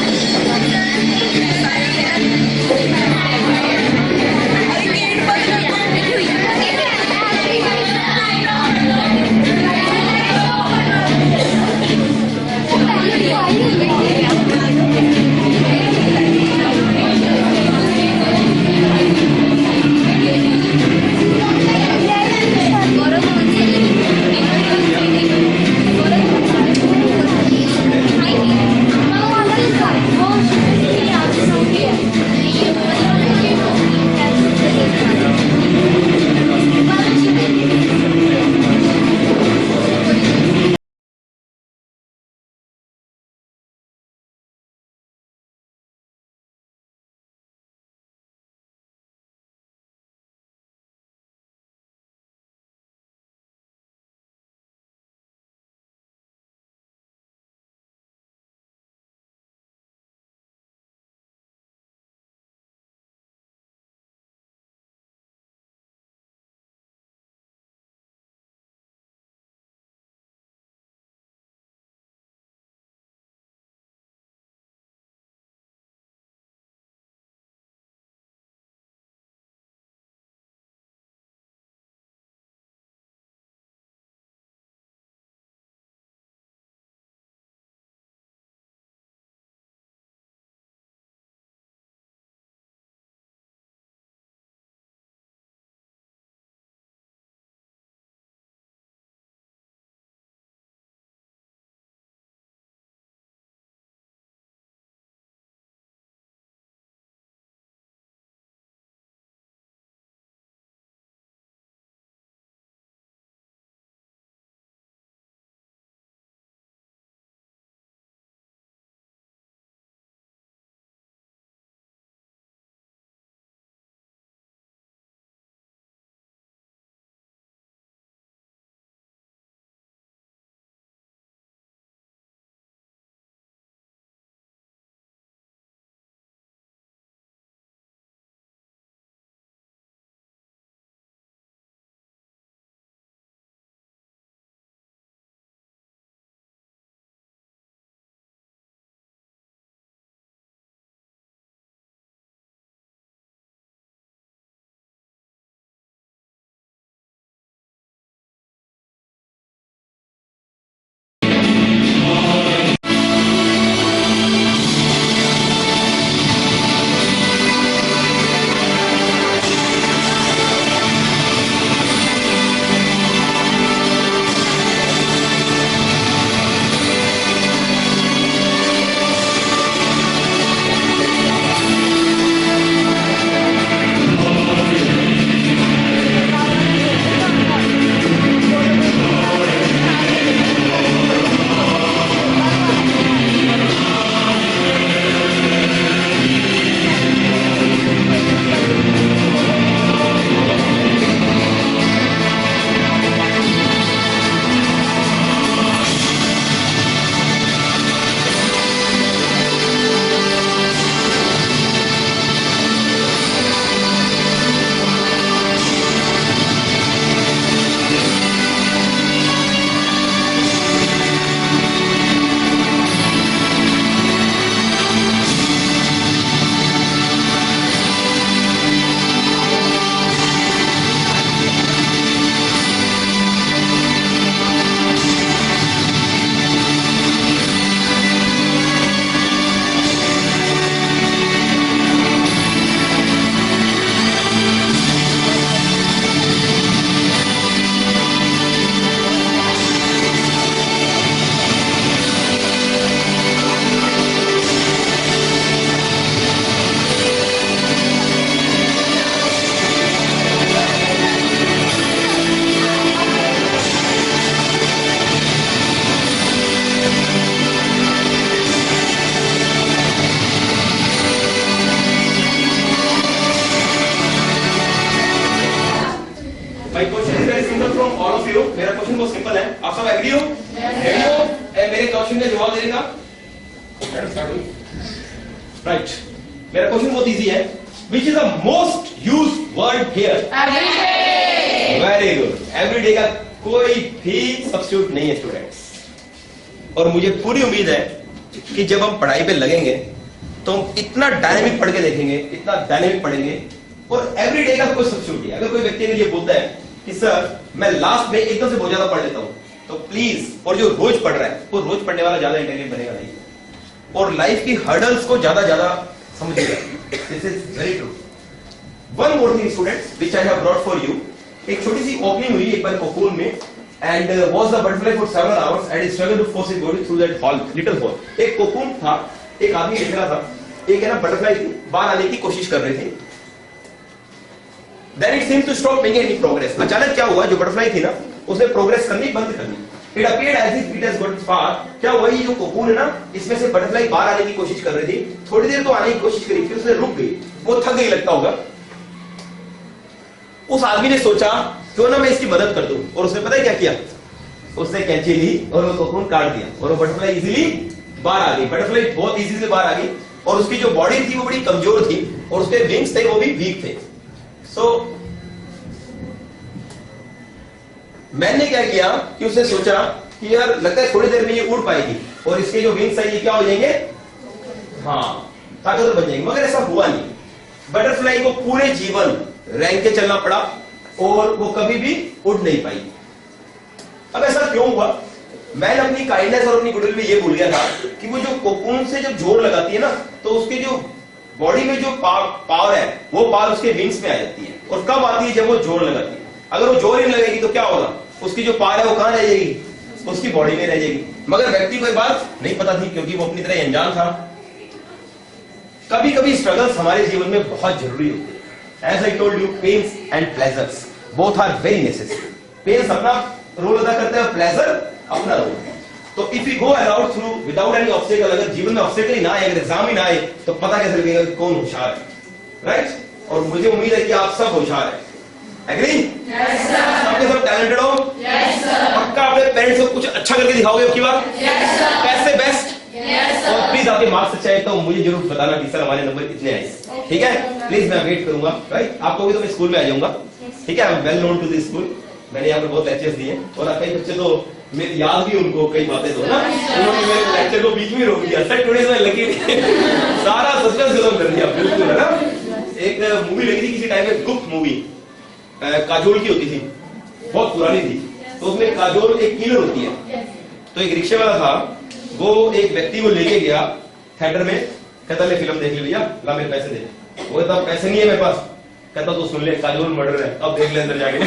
का जवाब देगा। राइट, मेरा क्वेश्चन बहुत इजी है, which is the most used word here? Very good, everyday का कोई भी सब्स्टिट्यूट नहीं है स्टूडेंट्स। और मुझे पूरी उम्मीद है कि जब हम पढ़ाई पे लगेंगे तो हम इतना डायनेमिक पढ़ के देखेंगे, इतना डायनेमिक पढ़ेंगे, और एवरीडे का कोई सब्स्टिट्यूट नहीं। अगर कोई व्यक्ति के लिए बोलता है कि सर मैं लास्ट में एकदम से बहुत ज्यादा पढ़ लेता हूं, तो प्लीज, और जो रोज पढ़ रहा है वो रोज पढ़ने वाला ज्यादा इंटेलिजेंट बनेगा नहीं, और लाइफ की हर्डल्स को ज्यादा समझेगा। This is very true. One more thing students which I have brought for you. एक छोटी सी ओपनिंग हुई एक बार कोकून में, and was the butterfly for several hours and it struggled to force it body through that hall, little hole. एक cocoon था, एक आदमी देख रहा था, एक है ना बटरफ्लाई बाहर आने की कोशिश कर रही थी। Then it seems to stop making any progress. अचानक क्या हुआ, जो बटरफ्लाई थी ना उसने प्रोग्रेस करनी बंद कर दी। It appeared as if it has got far. क्या हुआ, ये जो कोकून है ना इसमें से बटरफ्लाई बाहर आने की कोशिश कर रही थी, थोड़ी देर तो आने की कोशिश करी, फिर उसने रुक गई, वो थक गई लगता होगा। उस आदमी ने सोचा क्यों ना मैं इसकी मदद कर दूं, और उसने पता है क्या किया, उसने कैंची ली और वो कोकून काट दिया, और वो बटरफ्लाई इजीली बाहर आ गई। बटरफ्लाई बहुत इजी से बाहर आ गई, और उसकी जो बॉडी थी वो बड़ी कमजोर थी, और उसके विंग्स थे वो भी वीक थे। सो मैंने क्या किया कि उसने सोचा कि यार लगता है थोड़ी देर में ये उड़ पाएगी, और इसके जो विंग्स है ये क्या हो जाएंगे, हाँ ताकतवर बन जाएंगे। मगर ऐसा हुआ नहीं। बटरफ्लाई को पूरे जीवन रैंक के चलना पड़ा, और वो कभी भी उड़ नहीं पाई। अब ऐसा क्यों हुआ? मैंने अपनी काइंडनेस और अपनी गुडविल में ये भूल गया था कि वो जो कोकून से जब जोर लगाती है ना, तो उसके जो बॉडी में जो पावर है वो पावर उसके विंग्स में आ जाती है। और कब आती है? जब वो जोर लगाती है। अगर वो जोर ही नहीं लगेगी तो क्या होगा, उसकी जो पावर है वो कहां रह जाएगी, उसकी बॉडी में रह जाएगी। मगर व्यक्ति को एक बात नहीं पता थी, क्योंकि वो अपनी तरह अनजान था। कभी कभी स्ट्रगल्स हमारे जीवन में बहुत जरूरी होते हैं। As I told you, pains and pleasures both are very necessary. Pains अपना रोल अदा करते हैं, प्लेजर अपना रोल। तो if you go around through without any obstacle, अगर जीवन में ऑब्स्टेकल ही ना आए, अगर एग्जाम ही ना आए, तो पता कैसे लगेगा कि कौन होशियार है, राइट? और मुझे उम्मीद है कि आप सब होशियार हैं। एग्री? Yes sir. सबके सब टैलेंटेड हो? Yes sir. पक्का अपने पेरेंट्स को कुछ अच्छा करके दिखाओगे अब की बार? Yes sir. कैसे बेस्ट? Yes sir. और प्लीज आपके मार्क्स अच्छे आए तो मुझे जरूर बताना कि सर हमारे नंबर कितने आए, ठीक है? प्लीज मैं वेट करूंगा, राइट? आपको भी तो मैं स्कूल में आ जाऊंगा, ठीक है? I am well known to this school, मैंने यहाँ पे बहुत लेक्चर्स दिए, और कई बच्चे तो मेरे याद भी उनको कई बातें तो ना, उन्होंने मेरे लेक्चर को बीच में रोक दिया। सर टुडे मैं लकी सारा सस्पेंस खत्म कर दिया, बिल्कुल है ना। एक मूवी लगी थी किसी टाइम में, गुप्त मूवी, काजोल की होती थी, बहुत पुरानी थी। तो उसमें काजोल एक किलर होती है। तो एक रिक्शे वाला था, वो एक व्यक्ति को लेके गया थिएटर में, कहता ले फिल्म देख ले भैया, ला मेरे पैसे दे। वो कहता पैसे नहीं है मेरे पास, कहता तो सुन ले काजोल मर्डर है, अब देख ले अंदर जाके।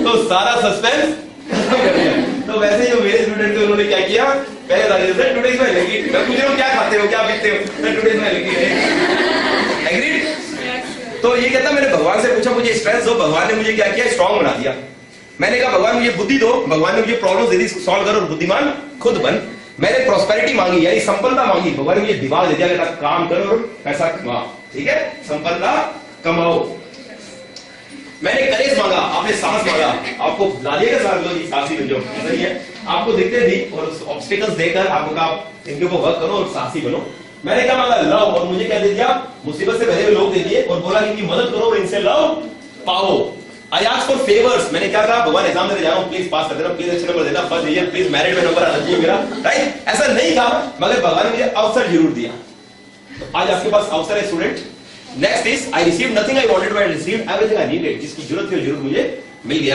तो सारा सस्पेंस खत्म कर दिया। तो वैसे जो मेरे स्टूडेंट थे उन्होंने क्या किया, पहले था sir today is my lucky, मैं पूछ रहा हूं क्या खाते हो, क्या पीते हो, sir today is my lucky day. Agreed? तो ये कहता मैंने भगवान से पूछा मुझे स्ट्रेंथ दो, भगवान ने मुझे क्या किया, स्ट्रांग बना दिया। मैंने कहा भगवान मुझे बुद्धि दो, भगवान ने मुझे प्रॉब्लम दे दी, सॉल्व कर और बुद्धिमान खुद बन। मैंने प्रॉस्पेरिटी मांगी यानी संपन्नता मांगी, भगवान ने मुझे दिमाग दे दिया, कहता काम करो और पैसा कमाओ, ठीक है? संपन्नता कमाओ। मैंने करेज मांगा, आपने साहस मांगा, आपको ला दिएगा साहस, लो जी साहसी बन जाओ, सही है? आपको दिखते थी और ऑब्स्टेकल्स देकर आपको कहा इनके ऊपर वर्क करो और साहसी बनो। मैंने क्या मांगा, लव, और मुझे क्या दे दिया, मुसीबत से भरे हुए लोग दे दिए, और बोला इनकी मदद करो और इनसे लव पाओ। आई आस्क फॉर फेवर्स, मैंने क्या कहा, भगवान एग्जाम देने जा रहा हूं, प्लीज पास कर देना, प्लीज अच्छे नंबर देना, फर्स्ट ईयर प्लीज मेरिट में नंबर आना चाहिए मेरा, राइट? ऐसा नहीं कहा, मगर भगवान ने मुझे अवसर जरूर दिया। तो आज आपके पास अवसर है student. Next is I receive nothing I wanted, but I receive everything I needed. जिसकी जरूरत थी वो जरूर मुझे मिल गया।